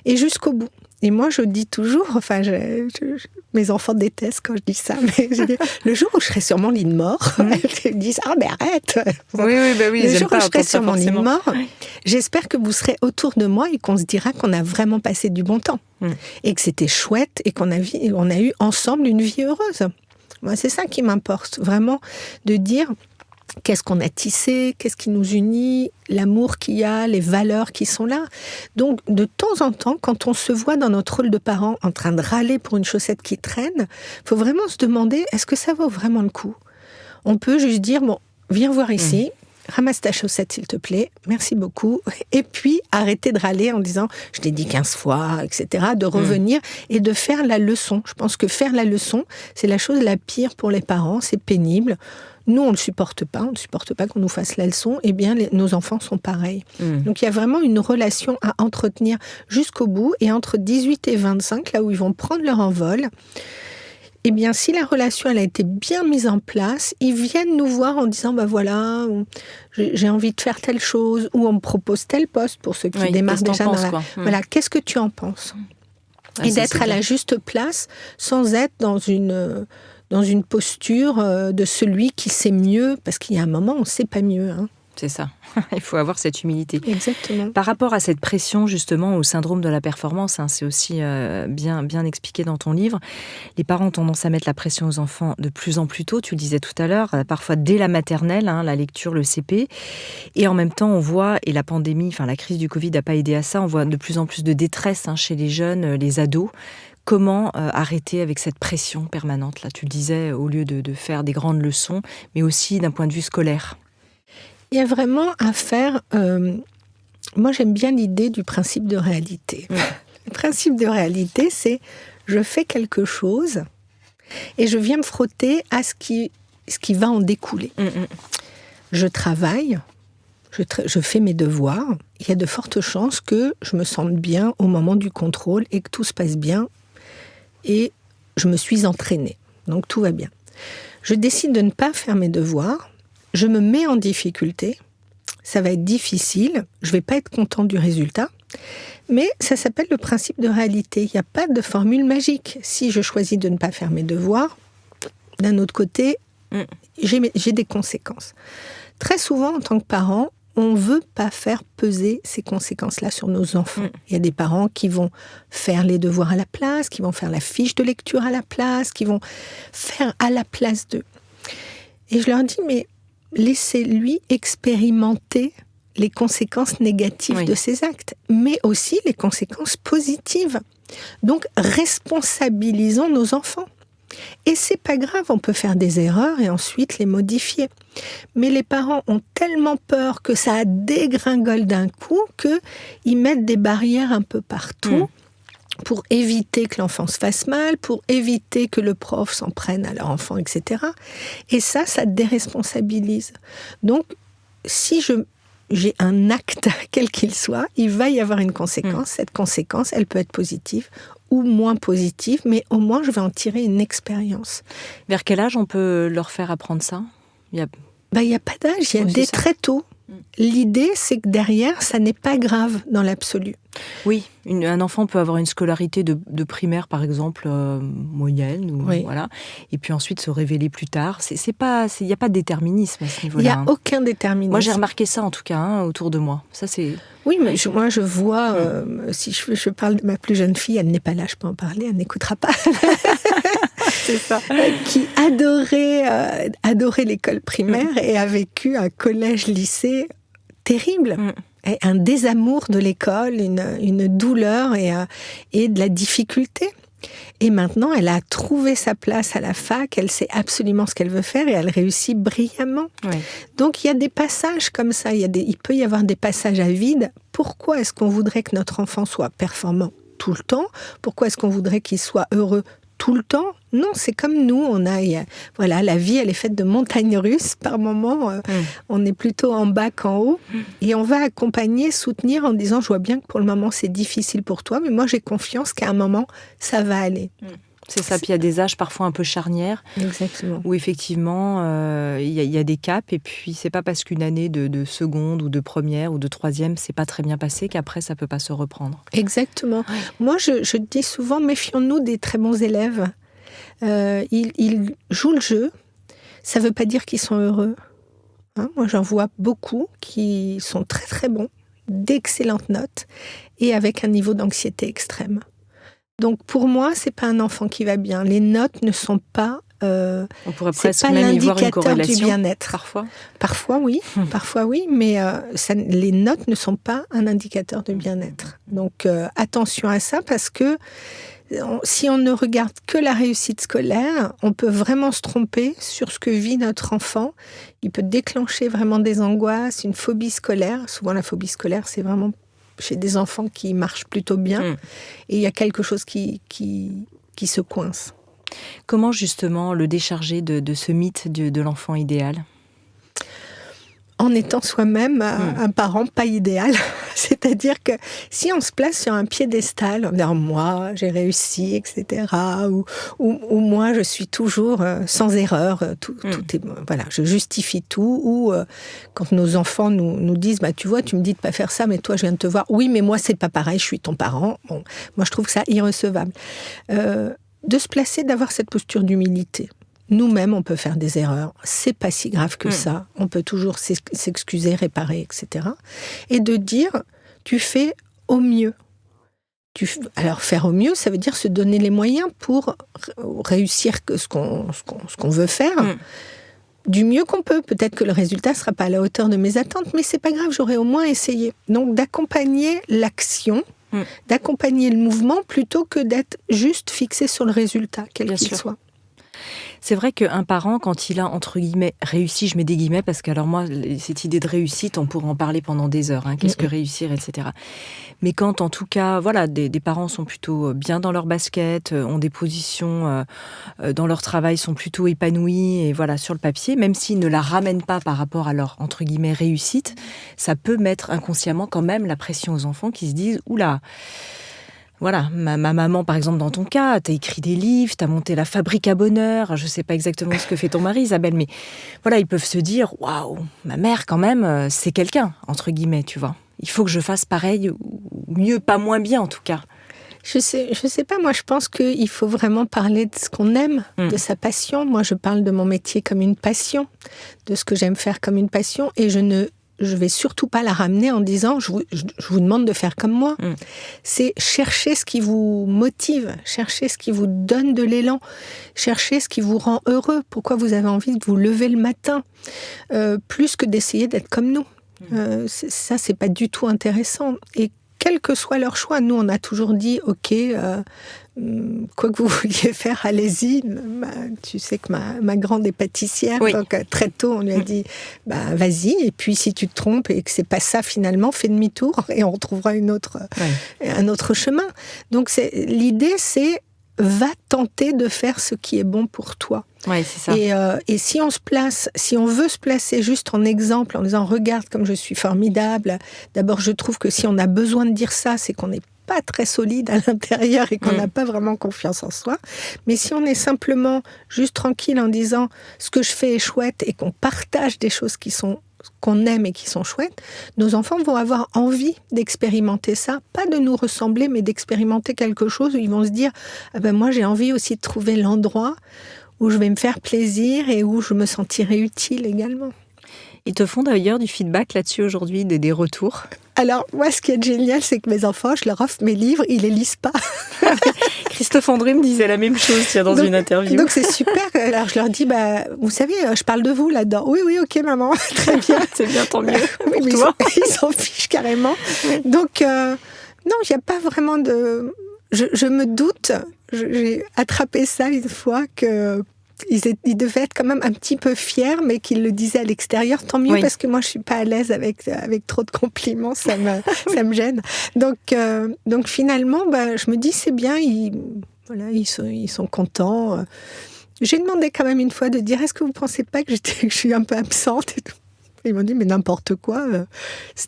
C: Et jusqu'au bout. Et moi, je dis toujours, mes enfants détestent quand je dis ça, mais je dis, le jour où je serai sur mon lit de mort, ils me disent, mais arrête.
A: Oui,
C: le jour où je serai sur mon lit de mort, j'espère que vous serez autour de moi et qu'on se dira qu'on a vraiment passé du bon temps. Et que c'était chouette et qu'on a eu ensemble une vie heureuse. Moi, c'est ça qui m'importe, vraiment, de dire qu'est-ce qu'on a tissé, qu'est-ce qui nous unit, l'amour qu'il y a, les valeurs qui sont là. Donc, de temps en temps, quand on se voit dans notre rôle de parent en train de râler pour une chaussette qui traîne, il faut vraiment se demander, est-ce que ça vaut vraiment le coup ? On peut juste dire, viens voir ici, ramasse ta chaussette s'il te plaît, merci beaucoup, et puis arrêter de râler en disant, je l'ai dit 15 fois, etc., de revenir et de faire la leçon. Je pense que faire la leçon, c'est la chose la pire pour les parents, c'est pénible. Nous, on ne supporte pas qu'on nous fasse la leçon, eh bien, nos enfants sont pareils. Donc, il y a vraiment une relation à entretenir jusqu'au bout, et entre 18 et 25, là où ils vont prendre leur envol, eh bien, si la relation elle a été bien mise en place, ils viennent nous voir en disant, voilà, j'ai envie de faire telle chose, ou on me propose tel poste pour ceux qui démarrent déjà dans la... Voilà, qu'est-ce que tu en penses ? Et d'être à la juste place, sans être dans une posture de celui qui sait mieux, parce qu'il y a un moment, on ne sait pas mieux.
A: C'est ça, il faut avoir cette humilité.
C: Exactement.
A: Par rapport à cette pression, justement, au syndrome de la performance, c'est aussi bien expliqué dans ton livre, les parents ont tendance à mettre la pression aux enfants de plus en plus tôt, tu le disais tout à l'heure, parfois dès la maternelle, la lecture, le CP, et en même temps, on voit, et la pandémie, la crise du Covid n'a pas aidé à ça, on voit de plus en plus de détresse chez les jeunes, les ados. Comment arrêter avec cette pression permanente, là, tu le disais, au lieu de faire des grandes leçons, mais aussi d'un point de vue scolaire ?
C: Il y a vraiment à faire... moi, j'aime bien l'idée du principe de réalité. Le principe de réalité, c'est je fais quelque chose et je viens me frotter à ce qui va en découler. Je travaille, je fais mes devoirs. Il y a de fortes chances que je me sente bien au moment du contrôle et que tout se passe bien. Et je me suis entraînée. Donc, tout va bien. Je décide de ne pas faire mes devoirs. Je me mets en difficulté. Ça va être difficile. Je ne vais pas être contente du résultat. Mais ça s'appelle le principe de réalité. Il n'y a pas de formule magique. Si je choisis de ne pas faire mes devoirs, d'un autre côté, j'ai des conséquences. Très souvent, en tant que parent, on ne veut pas faire peser ces conséquences-là sur nos enfants. Il y a des parents qui vont faire les devoirs à la place, qui vont faire la fiche de lecture à la place, qui vont faire à la place d'eux. Et je leur dis, mais laissez-lui expérimenter les conséquences négatives de ses actes, mais aussi les conséquences positives. Donc, responsabilisons nos enfants. Et c'est pas grave, on peut faire des erreurs et ensuite les modifier. Mais les parents ont tellement peur que ça dégringole d'un coup qu'ils mettent des barrières un peu partout pour éviter que l'enfant se fasse mal, pour éviter que le prof s'en prenne à leur enfant, etc. Et ça déresponsabilise. Donc, si je j'ai un acte, quel qu'il soit, il va y avoir une conséquence. Cette conséquence, elle peut être positive ou moins positive, mais au moins je vais en tirer une expérience.
A: Vers quel âge on peut leur faire apprendre ça ?
C: Il n'y a pas d'âge, il y a dès très tôt. L'idée, c'est que derrière, ça n'est pas grave dans l'absolu.
A: Oui, un enfant peut avoir une scolarité de primaire, par exemple, moyenne, voilà, et puis ensuite se révéler plus tard. Il n'y a pas de déterminisme à ce niveau-là.
C: Il n'y a aucun déterminisme.
A: Moi, j'ai remarqué ça, en tout cas, autour de moi. Ça, c'est...
C: Oui, mais moi, je vois, si je parle de ma plus jeune fille, elle n'est pas là, je peux en parler, elle n'écoutera pas.
A: C'est ça.
C: Qui adorait l'école primaire et a vécu un collège-lycée terrible. Et un désamour de l'école, une douleur et de la difficulté. Et maintenant, elle a trouvé sa place à la fac, elle sait absolument ce qu'elle veut faire et elle réussit brillamment. Oui. Donc, il y a des passages comme ça, il peut y avoir des passages à vide. Pourquoi est-ce qu'on voudrait que notre enfant soit performant tout le temps ? Pourquoi est-ce qu'on voudrait qu'il soit heureux tout le temps? Non, c'est comme nous, voilà, la vie, elle est faite de montagnes russes. Par moments, on est plutôt en bas qu'en haut. Et on va accompagner, soutenir en disant, je vois bien que pour le moment, c'est difficile pour toi, mais moi, j'ai confiance qu'à un moment, ça va aller.
A: C'est ça, puis il y a des âges parfois un peu charnières.
C: Exactement.
A: Où effectivement, il y a des caps, et puis c'est pas parce qu'une année de seconde ou de première ou de troisième, c'est pas très bien passé qu'après ça peut pas se reprendre.
C: Exactement. Ouais. Moi, je dis souvent, méfions-nous des très bons élèves. Ils jouent le jeu, ça veut pas dire qu'ils sont heureux. Moi, j'en vois beaucoup qui sont très très bons, d'excellentes notes, et avec un niveau d'anxiété extrême. Donc pour moi, c'est pas un enfant qui va bien. Les notes ne sont pas.
A: On pourrait presque même y voir une corrélation
C: du bien-être. Parfois oui, mais les notes ne sont pas un indicateur de bien-être. Donc attention à ça, parce que si on ne regarde que la réussite scolaire, on peut vraiment se tromper sur ce que vit notre enfant. Il peut déclencher vraiment des angoisses, une phobie scolaire. Souvent, la phobie scolaire, c'est vraiment chez des enfants qui marchent plutôt bien. Et il y a quelque chose qui se coince.
A: Comment justement le décharger de ce mythe de l'enfant idéal ?
C: En étant soi-même un parent pas idéal. C'est-à-dire que si on se place sur un piédestal, en disant « moi, j'ai réussi, etc. » ou « moi, je suis toujours sans erreur, tout est, voilà, je justifie tout » ou quand nos enfants nous disent « tu vois, tu me dis de pas faire ça, mais toi, je viens de te voir. Oui, mais moi, c'est pas pareil, je suis ton parent. » Bon, moi, je trouve ça irrecevable. De se placer, d'avoir cette posture d'humilité. Nous-mêmes, on peut faire des erreurs. C'est pas si grave que ça. On peut toujours s'excuser, réparer, etc. Et de dire, tu fais au mieux. Alors, faire au mieux, ça veut dire se donner les moyens pour réussir ce qu'on veut faire. Du mieux qu'on peut. Peut-être que le résultat ne sera pas à la hauteur de mes attentes, mais c'est pas grave, j'aurais au moins essayé. Donc, d'accompagner l'action, d'accompagner le mouvement, plutôt que d'être juste fixé sur le résultat, quel qu'il soit.
A: C'est vrai qu'un parent, quand il a, entre guillemets, réussi, je mets des guillemets, parce que alors moi, cette idée de réussite, on pourrait en parler pendant des heures. Qu'est-ce que réussir, etc. Mais quand, en tout cas, voilà, des parents sont plutôt bien dans leur basket, ont des positions dans leur travail, sont plutôt épanouis, et voilà, sur le papier, même s'ils ne la ramènent pas par rapport à leur, entre guillemets, réussite, ça peut mettre inconsciemment quand même la pression aux enfants qui se disent « Oula !» Voilà, ma maman, par exemple, dans ton cas, t'as écrit des livres, t'as monté la fabrique à bonheur, je sais pas exactement ce que fait ton mari, Isabelle, mais voilà, ils peuvent se dire, waouh, ma mère, quand même, c'est quelqu'un, entre guillemets, tu vois. Il faut que je fasse pareil, ou mieux, pas moins bien, en tout cas.
C: Je sais pas, moi, je pense qu'il faut vraiment parler de ce qu'on aime, de sa passion. Moi, je parle de mon métier comme une passion, de ce que j'aime faire comme une passion, et je vais surtout pas la ramener en disant je vous demande de faire comme moi. C'est chercher ce qui vous motive, chercher ce qui vous donne de l'élan, chercher ce qui vous rend heureux, pourquoi vous avez envie de vous lever le matin, plus que d'essayer d'être comme nous. Ça, c'est pas du tout intéressant. Et quel que soit leur choix, nous, on a toujours dit, ok, quoi que vous vouliez faire, allez-y. Tu sais que ma grande est pâtissière, donc très tôt, on lui a dit, vas-y, et puis si tu te trompes et que c'est pas ça finalement, fais demi-tour et on retrouvera un autre chemin. Donc l'idée, c'est va tenter de faire ce qui est bon pour toi.
A: Ouais, c'est ça.
C: Et si on veut se placer juste en exemple, en disant « Regarde comme je suis formidable », d'abord, je trouve que si on a besoin de dire ça, c'est qu'on n'est pas très solide à l'intérieur et qu'on n'a pas vraiment confiance en soi. Mais si on est simplement juste tranquille en disant « Ce que je fais est chouette » et qu'on partage des choses qu'on aime et qui sont chouettes, nos enfants vont avoir envie d'expérimenter ça, pas de nous ressembler, mais d'expérimenter quelque chose où ils vont se dire ah ben moi j'ai envie aussi de trouver l'endroit où je vais me faire plaisir et où je me sentirai utile également.
A: Ils te font d'ailleurs du feedback là-dessus aujourd'hui, des retours?
C: Alors, moi, ce qui est génial, c'est que mes enfants, je leur offre mes livres, ils les lisent pas.
A: Christophe André me disait la même chose dans une interview.
C: Donc, c'est super. Alors, je leur dis, vous savez, je parle de vous là-dedans. Oui, ok, maman, très bien.
A: C'est bien, tant mieux pour
C: oui,
A: toi.
C: Ils s'en fichent carrément. Oui. Donc, non, il n'y a pas vraiment de... Je me doute, j'ai attrapé ça une fois que... Ils devaient être quand même un petit peu fiers, mais qu'ils le disaient à l'extérieur. Tant mieux, parce que moi, je suis pas à l'aise avec trop de compliments, ça me gêne. Donc finalement, je me dis, c'est bien, ils sont contents. J'ai demandé quand même une fois de dire, est-ce que vous pensez pas que je suis un peu absente et tout. Ils m'ont dit, mais n'importe quoi,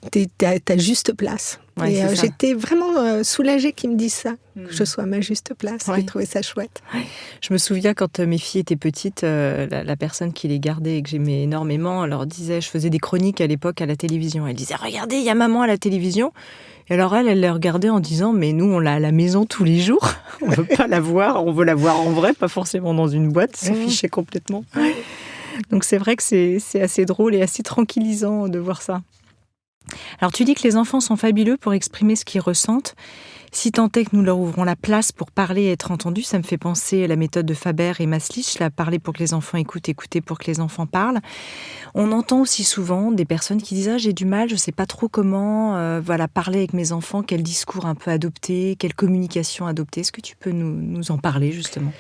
C: t'es à juste place.
A: Ouais,
C: et j'étais vraiment soulagée qu'ils me disent ça, que je sois à ma juste place.
A: Ouais.
C: J'ai trouvé ça chouette.
A: Ouais. Je me souviens quand mes filles étaient petites, la personne qui les gardait et que j'aimais énormément, leur disait, je faisais des chroniques à l'époque à la télévision. Elle disait, regardez, il y a maman à la télévision. Et alors elle les regardait en disant, mais nous, on l'a à la maison tous les jours. On veut pas la voir, on veut la voir en vrai, pas forcément dans une boîte. Ils s'en fichaient complètement. Ouais. Donc c'est vrai que c'est assez drôle et assez tranquillisant de voir ça. Alors tu dis que les enfants sont fabuleux pour exprimer ce qu'ils ressentent. Si tant est que nous leur ouvrons la place pour parler et être entendus, ça me fait penser à la méthode de Faber et Maslich, là, parler pour que les enfants écoutent, écouter pour que les enfants parlent. On entend aussi souvent des personnes qui disent « Ah, j'ai du mal, je ne sais pas trop comment parler avec mes enfants, quel discours un peu adopter, quelle communication adopter ». Est-ce que tu peux nous en parler justement ?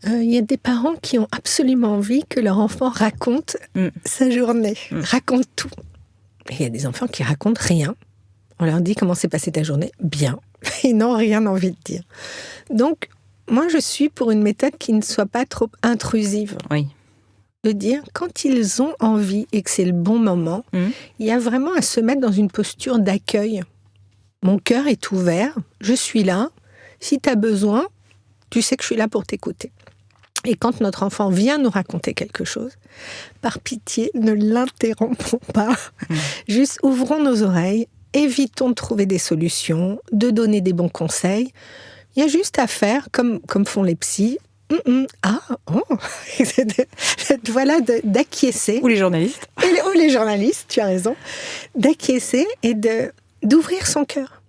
C: Il y a des parents qui ont absolument envie que leur enfant raconte sa journée, raconte tout. Et il y a des enfants qui racontent rien. On leur dit comment s'est passée ta journée. Bien. Ils n'ont rien envie de dire. Donc, moi, je suis pour une méthode qui ne soit pas trop intrusive.
A: Oui.
C: De dire, quand ils ont envie et que c'est le bon moment, il y a vraiment à se mettre dans une posture d'accueil. Mon cœur est ouvert, je suis là. Si tu as besoin, tu sais que je suis là pour t'écouter. Et quand notre enfant vient nous raconter quelque chose, par pitié, ne l'interrompons pas. Juste ouvrons nos oreilles, évitons de trouver des solutions, de donner des bons conseils. Il y a juste à faire comme font les psys. Voilà, d'acquiescer.
A: Ou les journalistes.
C: Ou les journalistes, tu as raison. D'acquiescer et d'ouvrir son cœur.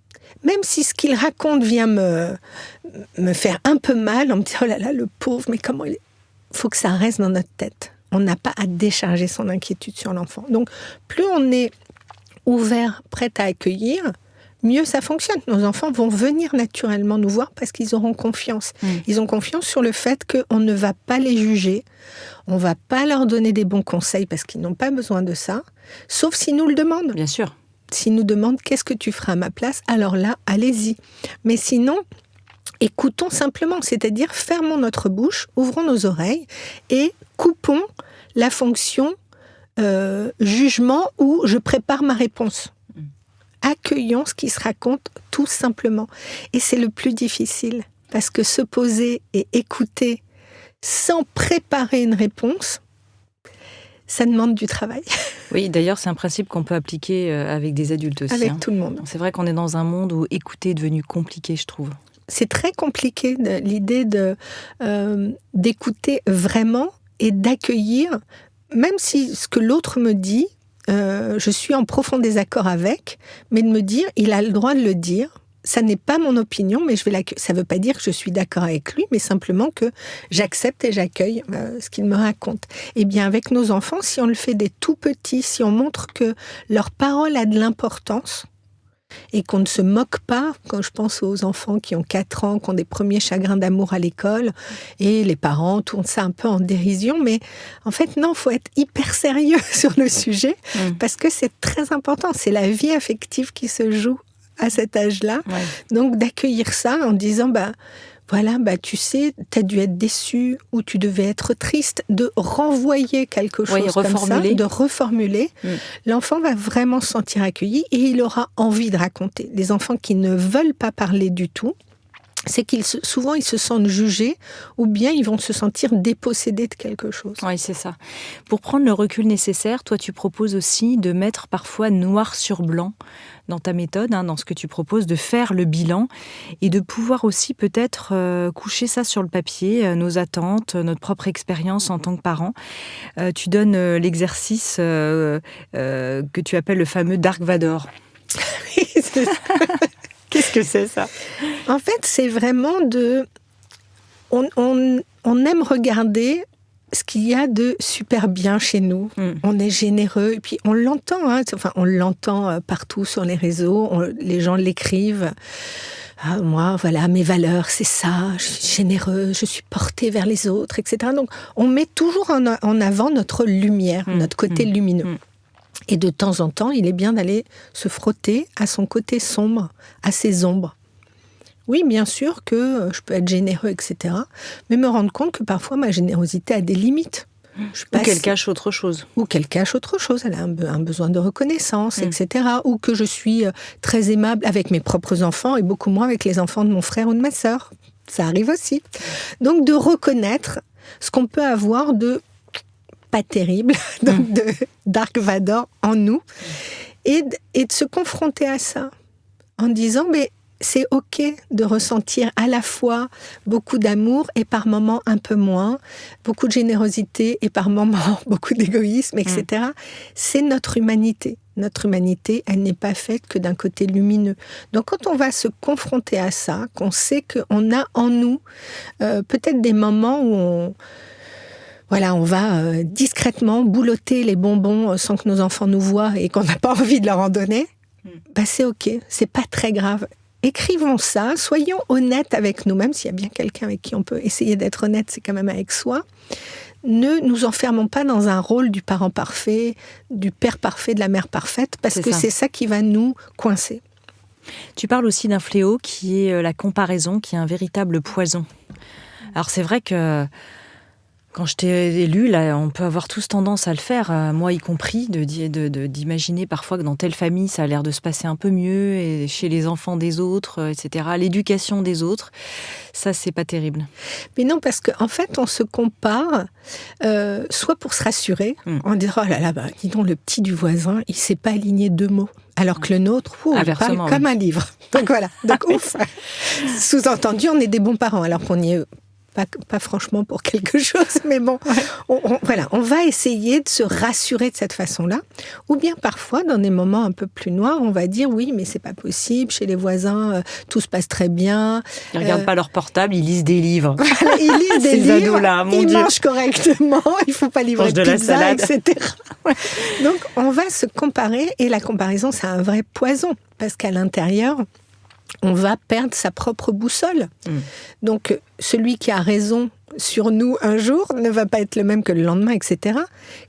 C: Même si ce qu'il raconte vient me faire un peu mal, on me dit « Oh là là, le pauvre, mais comment il est ?» Il faut que ça reste dans notre tête. On n'a pas à décharger son inquiétude sur l'enfant. Donc, plus on est ouvert, prêt à accueillir, mieux ça fonctionne. Nos enfants vont venir naturellement nous voir parce qu'ils auront confiance. Ils ont confiance sur le fait qu'on ne va pas les juger, on ne va pas leur donner des bons conseils parce qu'ils n'ont pas besoin de ça, sauf s'ils nous le demandent.
A: Bien sûr.
C: S'ils nous demandent « Qu'est-ce que tu feras à ma place ?» alors là, allez-y. Mais sinon, écoutons simplement, c'est-à-dire fermons notre bouche, ouvrons nos oreilles et coupons la fonction jugement où je prépare ma réponse. Accueillons ce qui se raconte tout simplement. Et c'est le plus difficile, parce que se poser et écouter sans préparer une réponse, ça demande du travail.
A: Oui, d'ailleurs, c'est un principe qu'on peut appliquer avec des adultes aussi.
C: Avec tout le monde.
A: C'est vrai qu'on est dans un monde où écouter est devenu compliqué, je trouve.
C: C'est très compliqué, l'idée d'écouter vraiment et d'accueillir, même si ce que l'autre me dit, je suis en profond désaccord avec, mais de me dire, il a le droit de le dire. Ça n'est pas mon opinion, mais ça ne veut pas dire que je suis d'accord avec lui, mais simplement que j'accepte et j'accueille ce qu'il me raconte. Eh bien, avec nos enfants, si on le fait des tout petits, si on montre que leur parole a de l'importance et qu'on ne se moque pas, quand je pense aux enfants qui ont 4 ans, qui ont des premiers chagrins d'amour à l'école, et les parents tournent ça un peu en dérision, mais en fait, non, il faut être hyper sérieux sur le sujet, parce que c'est très important, c'est la vie affective qui se joue à cet âge-là. Ouais. Donc, d'accueillir ça en disant, voilà, tu sais, tu as dû être déçu ou tu devais être triste, de renvoyer quelque chose comme ça, de reformuler. L'enfant va vraiment se sentir accueilli et il aura envie de raconter. Les enfants qui ne veulent pas parler du tout, c'est souvent ils se sentent jugés ou bien ils vont se sentir dépossédés de quelque chose.
A: Oui, c'est ça. Pour prendre le recul nécessaire, toi tu proposes aussi de mettre parfois noir sur blanc dans ta méthode, dans ce que tu proposes, de faire le bilan et de pouvoir aussi peut-être coucher ça sur le papier, nos attentes, notre propre expérience en tant que parent. Tu donnes l'exercice que tu appelles le fameux Dark Vador.
C: Oui, c'est ça.
A: Qu'est-ce que c'est ça ?
C: En fait, c'est vraiment on aime regarder ce qu'il y a de super bien chez nous. On est généreux, et puis on l'entend, on l'entend partout sur les réseaux, les gens l'écrivent. Ah, moi, voilà, mes valeurs, c'est ça, je suis généreux, je suis portée vers les autres, etc. Donc, on met toujours en avant notre lumière, notre côté lumineux. Et de temps en temps, il est bien d'aller se frotter à son côté sombre, à ses ombres. Oui, bien sûr que je peux être généreux, etc. Mais me rendre compte que parfois, ma générosité a des limites.
A: Ou qu'elle cache autre chose.
C: Ou qu'elle cache autre chose. Elle a un besoin de reconnaissance, etc. Ou que je suis très aimable avec mes propres enfants et beaucoup moins avec les enfants de mon frère ou de ma sœur. Ça arrive aussi. Donc, de reconnaître ce qu'on peut avoir de pas terrible, donc de Dark Vador en nous, et de se confronter à ça en disant, mais c'est ok de ressentir à la fois beaucoup d'amour et par moments un peu moins, beaucoup de générosité et par moments beaucoup d'égoïsme, etc. C'est notre humanité. Notre humanité, elle n'est pas faite que d'un côté lumineux. Donc quand on va se confronter à ça, qu'on sait qu'on a en nous peut-être des moments où on va discrètement boulotter les bonbons sans que nos enfants nous voient et qu'on n'a pas envie de leur en donner, c'est ok, c'est pas très grave. Écrivons ça, soyons honnêtes avec nous-mêmes, s'il y a bien quelqu'un avec qui on peut essayer d'être honnête, c'est quand même avec soi. Ne nous enfermons pas dans un rôle du parent parfait, du père parfait, de la mère parfaite, parce que c'est ça qui va nous coincer.
A: Tu parles aussi d'un fléau qui est la comparaison, qui est un véritable poison. Alors c'est vrai que quand je t'ai élu, là, on peut avoir tous tendance à le faire, moi y compris, d'imaginer parfois que dans telle famille, ça a l'air de se passer un peu mieux, et chez les enfants des autres, etc. L'éducation des autres, ça, c'est pas terrible.
C: Mais non, parce qu'en fait, on se compare, soit pour se rassurer, en disant, oh là là, dis donc, le petit du voisin, il sait pas aligner 2 mots. Alors que le nôtre, il parle comme un livre. Donc voilà, ouf. Sous-entendu, on est des bons parents, alors qu'on y est pas franchement pour quelque chose, mais bon, on va essayer de se rassurer de cette façon-là. Ou bien parfois, dans des moments un peu plus noirs, on va dire oui, mais c'est pas possible, chez les voisins, tout se passe très bien.
A: Ils regardent pas leur portable, ils lisent des livres.
C: Ils lisent des livres,
A: ados-là,
C: ils mangent correctement, il faut pas livrer de pizza, etc. Donc, on va se comparer, et la comparaison, c'est un vrai poison, parce qu'à l'intérieur, on va perdre sa propre boussole. Donc, celui qui a raison sur nous un jour ne va pas être le même que le lendemain, etc.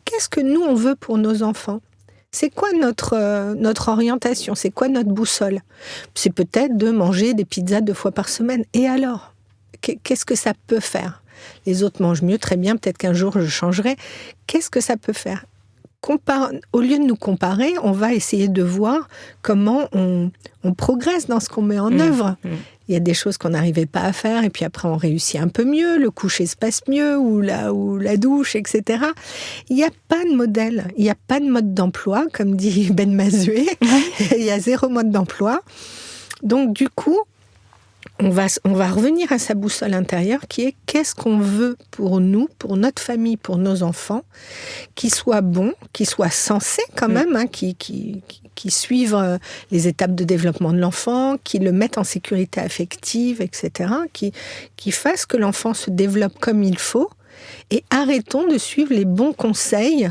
C: Qu'est-ce que nous, on veut pour nos enfants ? C'est quoi notre orientation ? C'est quoi notre boussole ? C'est peut-être de manger des pizzas 2 fois par semaine. Et alors ? Qu'est-ce que ça peut faire ? Les autres mangent mieux, très bien, peut-être qu'un jour je changerai. Qu'est-ce que ça peut faire ? Au lieu de nous comparer, on va essayer de voir comment on progresse dans ce qu'on met en œuvre. Il y a des choses qu'on n'arrivait pas à faire, et puis après on réussit un peu mieux, le coucher se passe mieux, ou la douche, etc. Il n'y a pas de modèle, il n'y a pas de mode d'emploi, comme dit Ben Mazué. Il y a 0 mode d'emploi. Donc du coup, on va revenir à sa boussole intérieure qui est qu'est-ce qu'on veut pour nous, pour notre famille, pour nos enfants, qui soit bon, qui soit sensé quand même, qui suivent les étapes de développement de l'enfant, qui le mettent en sécurité affective, etc., qui fassent que l'enfant se développe comme il faut. Et arrêtons de suivre les bons conseils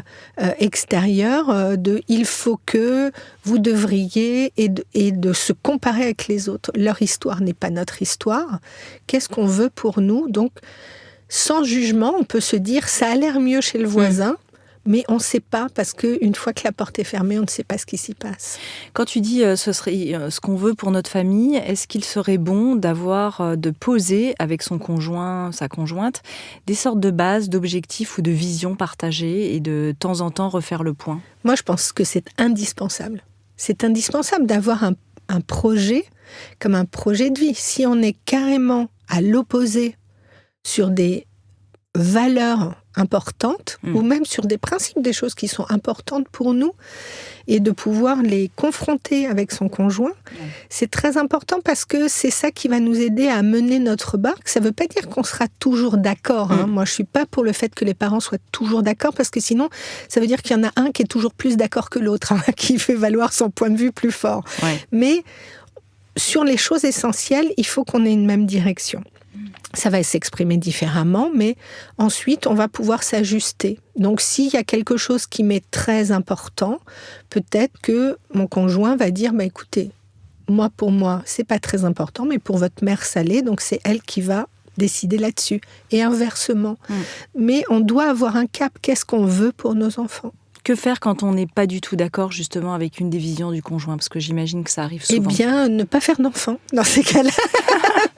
C: extérieurs de « il faut que », « vous devriez » et de se comparer avec les autres. Leur histoire n'est pas notre histoire. Qu'est-ce qu'on veut pour nous ? Donc, sans jugement, on peut se dire « ça a l'air mieux chez le voisin », mais on ne sait pas parce qu'une fois que la porte est fermée, on ne sait pas ce qui s'y passe.
A: Quand tu dis ce serait ce qu'on veut pour notre famille, est-ce qu'il serait bon de poser avec son conjoint, sa conjointe, des sortes de bases, d'objectifs ou de visions partagées et de temps en temps refaire le point ?
C: Moi, je pense que c'est indispensable. C'est indispensable d'avoir un projet comme un projet de vie. Si on est carrément à l'opposé sur des valeurs importantes ou même sur des principes, des choses qui sont importantes pour nous, et de pouvoir les confronter avec son conjoint, c'est très important parce que c'est ça qui va nous aider à mener notre barque. Ça ne veut pas dire qu'on sera toujours d'accord. Moi, je ne suis pas pour le fait que les parents soient toujours d'accord parce que sinon, ça veut dire qu'il y en a un qui est toujours plus d'accord que l'autre, qui fait valoir son point de vue plus fort. Ouais. Mais sur les choses essentielles, il faut qu'on ait une même direction. Ça va s'exprimer différemment, mais ensuite, on va pouvoir s'ajuster. Donc, s'il y a quelque chose qui m'est très important, peut-être que mon conjoint va dire, écoutez, pour moi, c'est pas très important, mais pour votre mère, ça l'est, donc c'est elle qui va décider là-dessus. Et inversement. Mais on doit avoir un cap. Qu'est-ce qu'on veut pour nos enfants ?
A: Que faire quand on n'est pas du tout d'accord justement avec une des visions du conjoint ? Parce que j'imagine que ça arrive souvent.
C: Eh bien, ne pas faire d'enfant dans ces cas-là.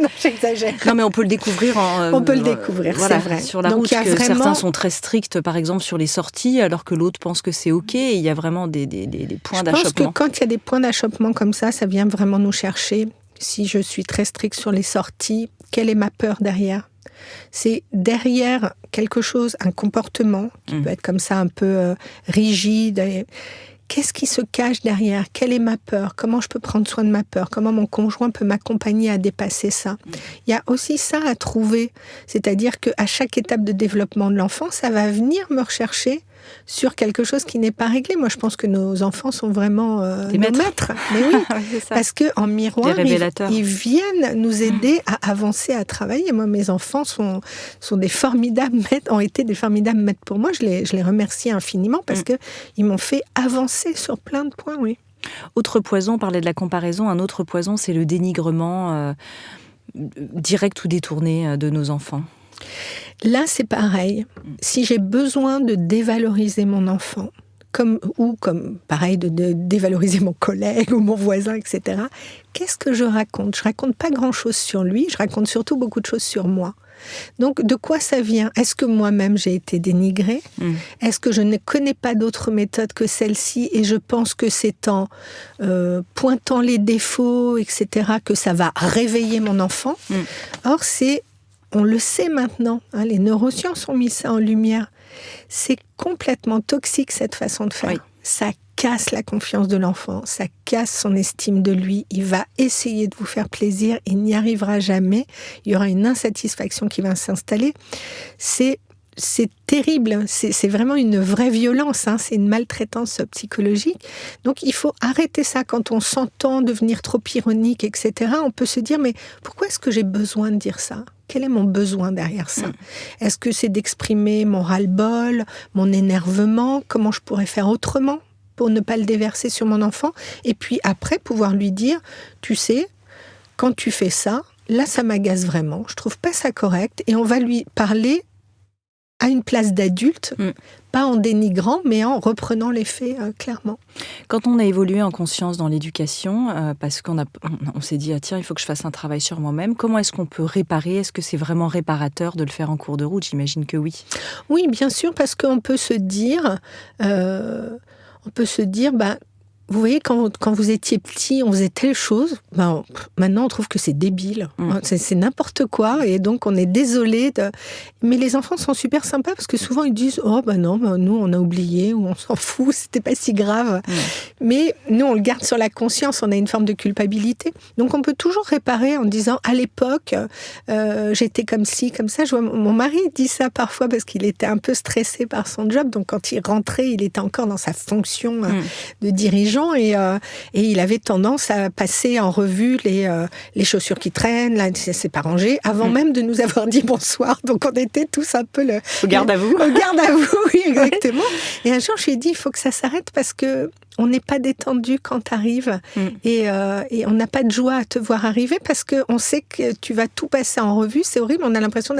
C: Non, j'exagère.
A: Non, mais on peut le découvrir.
C: On peut le découvrir,
A: voilà,
C: c'est vrai.
A: Sur la route, certains sont très stricts, par exemple, sur les sorties, alors que l'autre pense que c'est OK. Et il y a vraiment des points d'achoppement.
C: Je pense que quand il y a des points d'achoppement comme ça vient vraiment nous chercher. Si je suis très stricte sur les sorties, quelle est ma peur derrière ? C'est derrière quelque chose, un comportement qui peut être comme ça un peu rigide. Qu'est-ce qui se cache derrière ? Quelle est ma peur ? Comment je peux prendre soin de ma peur ? Comment mon conjoint peut m'accompagner à dépasser ça ? Il y a aussi ça à trouver. C'est-à-dire qu'à chaque étape de développement de l'enfant, ça va venir me rechercher sur quelque chose qui n'est pas réglé. Moi, je pense que nos enfants sont vraiment
A: des maîtres.
C: Mais oui, parce qu'en miroir, ils viennent nous aider à avancer, à travailler. Moi, mes enfants sont des formidables maîtres, ont été des formidables maîtres pour moi. Je les remercie infiniment parce qu'ils m'ont fait avancer sur plein de points, oui.
A: Autre poison, on parlait de la comparaison. Un autre poison, c'est le dénigrement direct ou détourné de nos enfants.
C: Là, c'est pareil. Si j'ai besoin de dévaloriser mon enfant, comme pareil, de dévaloriser mon collègue ou mon voisin, etc., qu'est-ce que je raconte ? Je raconte pas grand-chose sur lui, je raconte surtout beaucoup de choses sur moi. Donc, de quoi ça vient ? Est-ce que moi-même, j'ai été dénigrée ? Est-ce que je ne connais pas d'autres méthodes que celle-ci et je pense que c'est en pointant les défauts, etc., que ça va réveiller mon enfant ? Or, on le sait maintenant, les neurosciences ont mis ça en lumière. C'est complètement toxique cette façon de faire. Oui. Ça casse la confiance de l'enfant, ça casse son estime de lui. Il va essayer de vous faire plaisir, il n'y arrivera jamais. Il y aura une insatisfaction qui va s'installer. C'est terrible, c'est vraiment une vraie violence, c'est une maltraitance psychologique. Donc il faut arrêter ça. Quand on s'entend devenir trop ironique, etc., on peut se dire, mais pourquoi est-ce que j'ai besoin de dire ça ? Quel est mon besoin derrière ça ? Est-ce que c'est d'exprimer mon ras-le-bol, mon énervement ? Comment je pourrais faire autrement pour ne pas le déverser sur mon enfant ? Et puis après, pouvoir lui dire, tu sais, quand tu fais ça, là, ça m'agace vraiment. Je trouve pas ça correct. Et on va lui parler à une place d'adulte, pas en dénigrant, mais en reprenant les faits clairement.
A: Quand on a évolué en conscience dans l'éducation, parce qu'on s'est dit, tiens, il faut que je fasse un travail sur moi-même, comment est-ce qu'on peut réparer ? Est-ce que c'est vraiment réparateur de le faire en cours de route ? J'imagine que oui.
C: Oui, bien sûr, parce qu'on peut se dire, vous voyez, quand vous étiez petit, on faisait telle chose, maintenant on trouve que c'est débile, c'est n'importe quoi, et donc on est désolé. Mais les enfants sont super sympas parce que souvent ils disent, non, nous on a oublié, ou on s'en fout, c'était pas si grave. Mais nous on le garde sur la conscience, on a une forme de culpabilité. Donc on peut toujours réparer en disant, à l'époque, j'étais comme ci, comme ça. Je vois, mon mari dit ça parfois parce qu'il était un peu stressé par son job, donc quand il rentrait, il était encore dans sa fonction de dirigeant. Et il avait tendance à passer en revue les chaussures qui traînent, là, c'est pas rangé, avant même de nous avoir dit bonsoir. Donc on était tous un peu
A: au garde à vous.
C: Au garde à vous, oui, exactement. Et un jour, je lui ai dit, il faut que ça s'arrête parce que on n'est pas détendu quand tu arrives et on n'a pas de joie à te voir arriver parce qu'on sait que tu vas tout passer en revue. C'est horrible, on a l'impression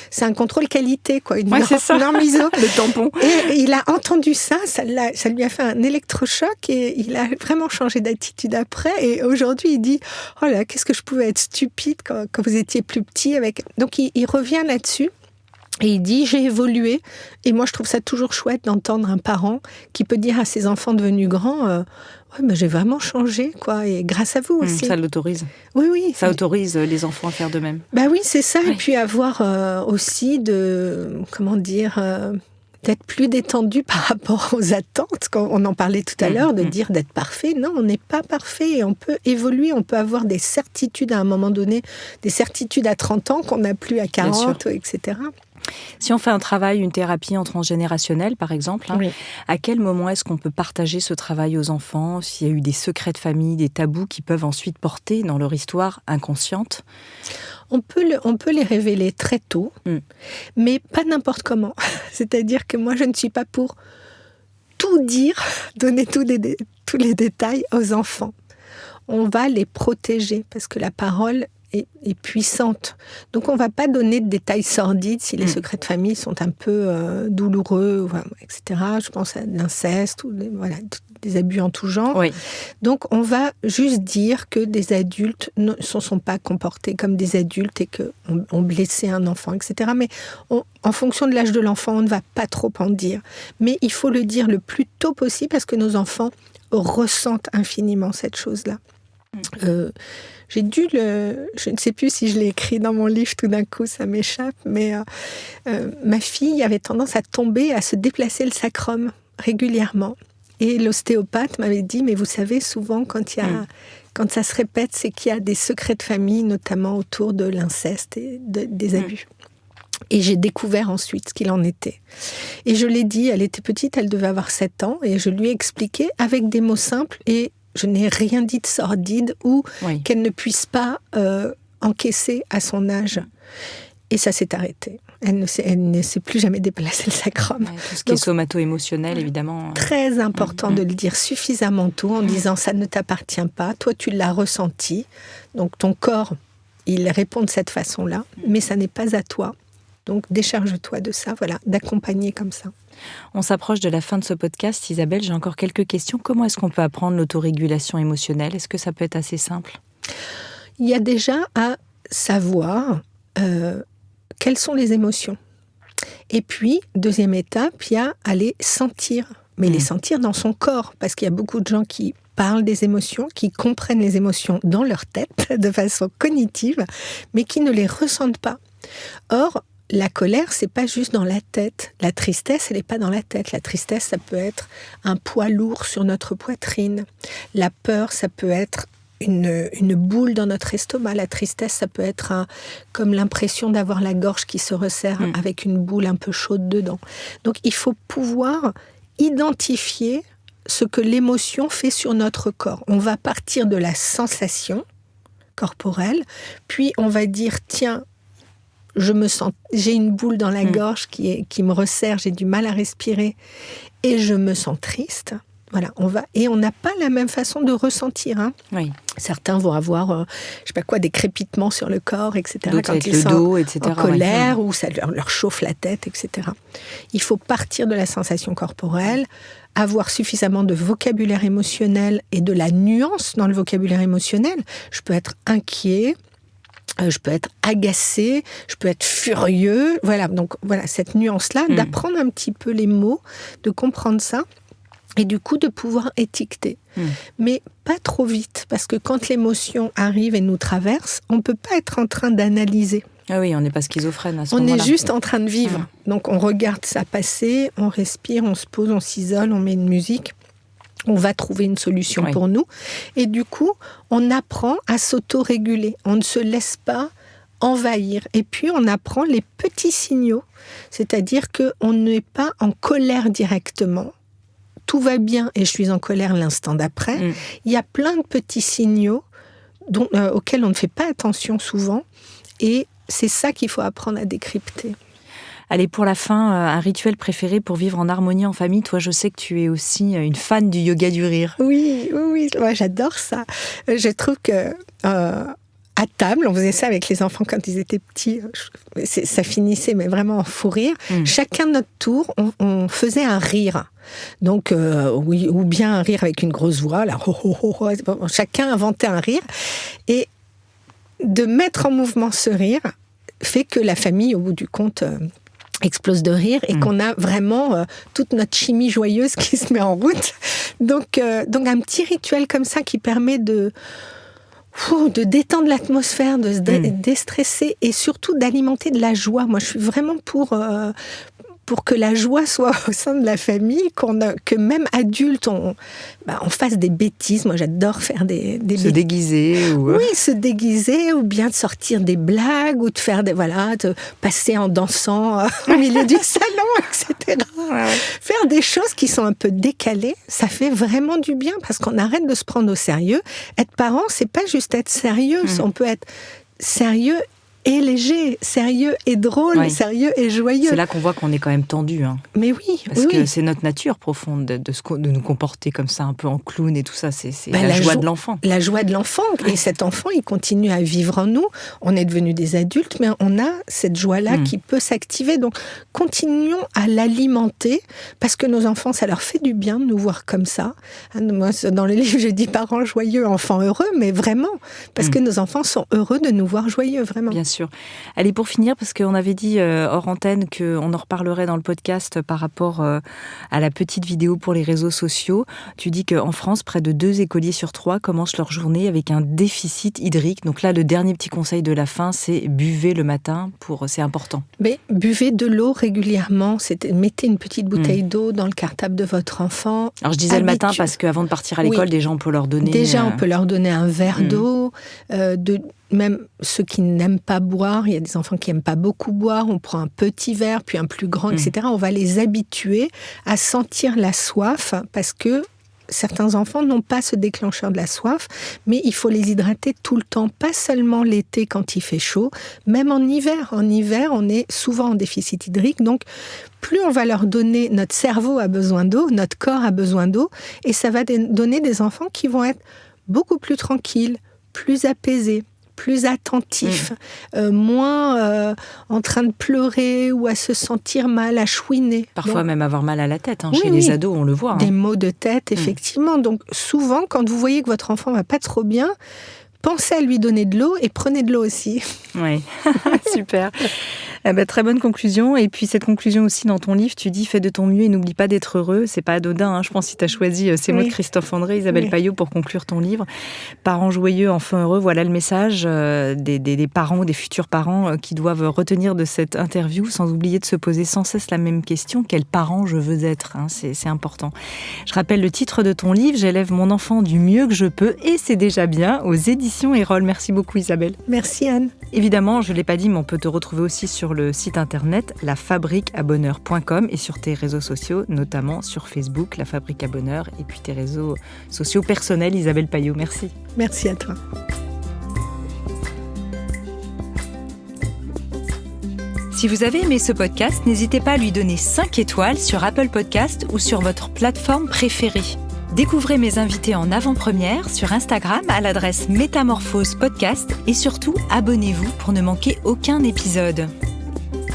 C: c'est un contrôle qualité, quoi, une norme ISO.
A: Le tampon.
C: Et il a entendu ça lui a fait un électrochoc et il a vraiment changé d'attitude après. Et aujourd'hui, il dit « Oh là, qu'est-ce que je pouvais être stupide quand vous étiez plus petit » Donc il revient là-dessus. Et il dit, j'ai évolué. Et moi, je trouve ça toujours chouette d'entendre un parent qui peut dire à ses enfants devenus grands, ouais, mais j'ai vraiment changé, quoi. Et grâce à vous aussi.
A: Ça l'autorise.
C: Oui.
A: Ça autorise les enfants à faire de même.
C: Bah oui, c'est ça.
A: Oui.
C: Et puis avoir aussi d'être plus détendu par rapport aux attentes. Quand on en parlait tout à l'heure, de dire d'être parfait. Non, on n'est pas parfait et on peut évoluer. On peut avoir des certitudes à un moment donné, des certitudes à 30 ans qu'on n'a plus à 40, etc.
A: Si on fait un travail, une thérapie en transgénérationnel, par exemple, à quel moment est-ce qu'on peut partager ce travail aux enfants, s'il y a eu des secrets de famille, des tabous qui peuvent ensuite porter dans leur histoire inconsciente ?
C: On peut les révéler très tôt, mais pas n'importe comment. C'est-à-dire que moi, je ne suis pas pour tout dire, donner tous les détails aux enfants. On va les protéger, parce que la parole est puissante. Donc, on ne va pas donner de détails sordides si les secrets de famille sont un peu douloureux, etc. Je pense à l'inceste ou des abus en tout genre. Oui. Donc, on va juste dire que des adultes ne se sont pas comportés comme des adultes et qu'on blessé un enfant, etc. Mais en fonction de l'âge de l'enfant, on ne va pas trop en dire. Mais il faut le dire le plus tôt possible parce que nos enfants ressentent infiniment cette chose-là. Je ne sais plus si je l'ai écrit dans mon livre, tout d'un coup ça m'échappe, mais ma fille avait tendance à tomber, à se déplacer le sacrum régulièrement. Et l'ostéopathe m'avait dit, mais vous savez, souvent quand ça se répète, c'est qu'il y a des secrets de famille, notamment autour de l'inceste et des abus. Et j'ai découvert ensuite ce qu'il en était. Et je l'ai dit, elle était petite, elle devait avoir 7 ans, et je lui ai expliqué avec des mots simples et je n'ai rien dit de sordide ou qu'elle ne puisse pas encaisser à son âge. Et ça s'est arrêté. Elle ne s'est plus jamais déplacée le sacrum.
A: Tout ce qui est somato-émotionnel, évidemment.
C: Très important de le dire suffisamment tôt en disant ça ne t'appartient pas, toi tu l'as ressenti, donc ton corps, il répond de cette façon-là, mais ça n'est pas à toi. Donc décharge-toi de ça, d'accompagner comme ça.
A: On s'approche de la fin de ce podcast. Isabelle, j'ai encore quelques questions. Comment est-ce qu'on peut apprendre l'autorégulation émotionnelle ? Est-ce que ça peut être assez simple ?
C: Il y a déjà à savoir quelles sont les émotions. Et puis, deuxième étape, il y a à les sentir. Mais les sentir dans son corps. Parce qu'il y a beaucoup de gens qui parlent des émotions, qui comprennent les émotions dans leur tête, de façon cognitive, mais qui ne les ressentent pas. Or, la colère, c'est pas juste dans la tête. La tristesse, elle n'est pas dans la tête. La tristesse, ça peut être un poids lourd sur notre poitrine. La peur, ça peut être une boule dans notre estomac. La tristesse, ça peut être comme l'impression d'avoir la gorge qui se resserre avec une boule un peu chaude dedans. Donc, il faut pouvoir identifier ce que l'émotion fait sur notre corps. On va partir de la sensation corporelle, puis on va dire, tiens, j'ai une boule dans la gorge qui me resserre, j'ai du mal à respirer et je me sens triste. Voilà, on n'a pas la même façon de ressentir. Oui. Certains vont avoir, des crépitements sur le corps, etc.
A: Quand ils sont en
C: colère ou ça leur chauffe la tête, etc. Il faut partir de la sensation corporelle, avoir suffisamment de vocabulaire émotionnel et de la nuance dans le vocabulaire émotionnel. Je peux être inquiet. Je peux être agacé, je peux être furieux. Donc cette nuance-là, d'apprendre un petit peu les mots, de comprendre ça, et du coup de pouvoir étiqueter. Mais pas trop vite, parce que quand l'émotion arrive et nous traverse, on ne peut pas être en train d'analyser.
A: Ah oui, on n'est pas schizophrène à ce moment-là.
C: On est juste en train de vivre. Donc on regarde ça passer, on respire, on se pose, on s'isole, on met une musique. On va trouver une solution pour nous. Et du coup, on apprend à s'auto-réguler. On ne se laisse pas envahir. Et puis, on apprend les petits signaux. C'est-à-dire qu'on n'est pas en colère directement. Tout va bien et je suis en colère l'instant d'après. Il y a plein de petits signaux auxquels on ne fait pas attention souvent. Et c'est ça qu'il faut apprendre à décrypter.
A: Allez, pour la fin, un rituel préféré pour vivre en harmonie en famille. Toi, je sais que tu es aussi une fan du yoga du rire.
C: Oui, moi j'adore ça. Je trouve que à table, on faisait ça avec les enfants quand ils étaient petits. Ça finissait, mais vraiment en fou rire. Chacun notre tour, on faisait un rire. Donc, oui, ou bien un rire avec une grosse voix. Là, ho, ho, ho, ho. Chacun inventait un rire. Et de mettre en mouvement ce rire fait que la famille, au bout du compte, explose de rire et qu'on a vraiment toute notre chimie joyeuse qui se met en route. Donc un petit rituel comme ça qui permet de détendre l'atmosphère, de se déstresser et surtout d'alimenter de la joie. Moi, je suis vraiment pour que la joie soit au sein de la famille, que même adultes, on fasse des bêtises. Moi, j'adore faire des
A: se déguiser.
C: Oui, se déguiser, ou bien de sortir des blagues, ou de faire de passer en dansant au milieu du salon, etc. Ouais. Faire des choses qui sont un peu décalées, ça fait vraiment du bien, parce qu'on arrête de se prendre au sérieux. Être parent, c'est pas juste être sérieux. On peut être sérieux et léger, sérieux et drôle, sérieux et joyeux.
A: C'est là qu'on voit qu'on est quand même tendu. Hein.
C: Mais oui.
A: Parce que c'est notre nature profonde de nous comporter comme ça, un peu en clown et tout ça. C'est la joie de l'enfant.
C: La joie de l'enfant. Et cet enfant, il continue à vivre en nous. On est devenus des adultes, mais on a cette joie-là qui peut s'activer. Donc, continuons à l'alimenter, parce que nos enfants, ça leur fait du bien de nous voir comme ça. Moi, dans le livre, je dis parents joyeux, enfants heureux, mais vraiment. Parce que nos enfants sont heureux de nous voir joyeux, vraiment.
A: Bien sûr. Allez, pour finir, parce qu'on avait dit hors antenne qu'on en reparlerait dans le podcast par rapport à la petite vidéo pour les réseaux sociaux. Tu dis qu'en France, près de 2 écoliers sur 3 commencent leur journée avec un déficit hydrique. Donc là, le dernier petit conseil de la fin, c'est buvez le matin, c'est important. Mais
C: buvez de l'eau régulièrement. Mettez une petite bouteille d'eau dans le cartable de votre enfant.
A: Alors je disais le matin parce qu'avant de partir à l'école, déjà on peut leur donner...
C: Déjà, on peut leur donner un verre d'eau, même ceux qui n'aiment pas boire, il y a des enfants qui n'aiment pas beaucoup boire, on prend un petit verre, puis un plus grand, etc. On va les habituer à sentir la soif, parce que certains enfants n'ont pas ce déclencheur de la soif, mais il faut les hydrater tout le temps, pas seulement l'été quand il fait chaud, même en hiver. En hiver, on est souvent en déficit hydrique, donc plus on va leur donner, notre cerveau a besoin d'eau, notre corps a besoin d'eau, et ça va donner des enfants qui vont être beaucoup plus tranquilles, plus apaisés, plus attentif, moins en train de pleurer ou à se sentir mal, à chouiner.
A: Parfois même avoir mal à la tête. Chez les ados, on le voit.
C: Des maux de tête, effectivement. Donc souvent, quand vous voyez que votre enfant ne va pas trop bien, pensez à lui donner de l'eau et prenez de l'eau aussi.
A: Oui, super. Très bonne conclusion. Et puis cette conclusion aussi dans ton livre, tu dis « Fais de ton mieux et n'oublie pas d'être heureux ». C'est pas anodin, je pense, si tu as choisi ces mots de Christophe André, Isabelle Paillot pour conclure ton livre. Parents joyeux, enfants heureux, voilà le message des parents ou des futurs parents qui doivent retenir de cette interview, sans oublier de se poser sans cesse la même question, quel parent je veux être, c'est important. Je rappelle le titre de ton livre, J'élève mon enfant du mieux que je peux, et c'est déjà bien, aux éditions Erol. Merci beaucoup Isabelle.
C: Merci Anne.
A: Évidemment, je ne l'ai pas dit, mais on peut te retrouver aussi sur le site internet lafabriqueabonheur.com et sur tes réseaux sociaux, notamment sur Facebook, La Fabrique à Bonheur, et puis tes réseaux sociaux personnels, Isabelle Paillot. Merci.
C: Merci à toi.
A: Si vous avez aimé ce podcast, n'hésitez pas à lui donner 5 étoiles sur Apple Podcast ou sur votre plateforme préférée. Découvrez mes invités en avant-première sur Instagram à l'adresse Métamorphose Podcast et surtout, abonnez-vous pour ne manquer aucun épisode.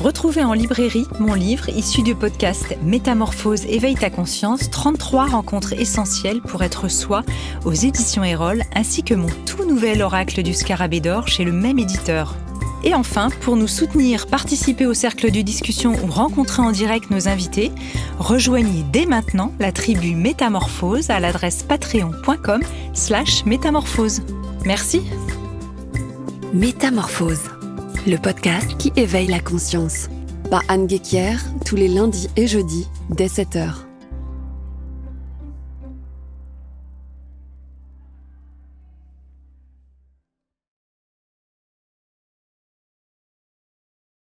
A: Retrouvez en librairie mon livre issu du podcast Métamorphose, éveille ta conscience, 33 rencontres essentielles pour être soi aux éditions Erol, ainsi que mon tout nouvel oracle du Scarabée d'Or chez le même éditeur. Et enfin, pour nous soutenir, participer au cercle de discussion ou rencontrer en direct nos invités, rejoignez dès maintenant la tribu Métamorphose à l'adresse patreon.com/métamorphose. Merci.
B: Métamorphose, le podcast qui éveille la conscience. Par Anne Guéquière, tous les lundis et jeudis, dès 7h.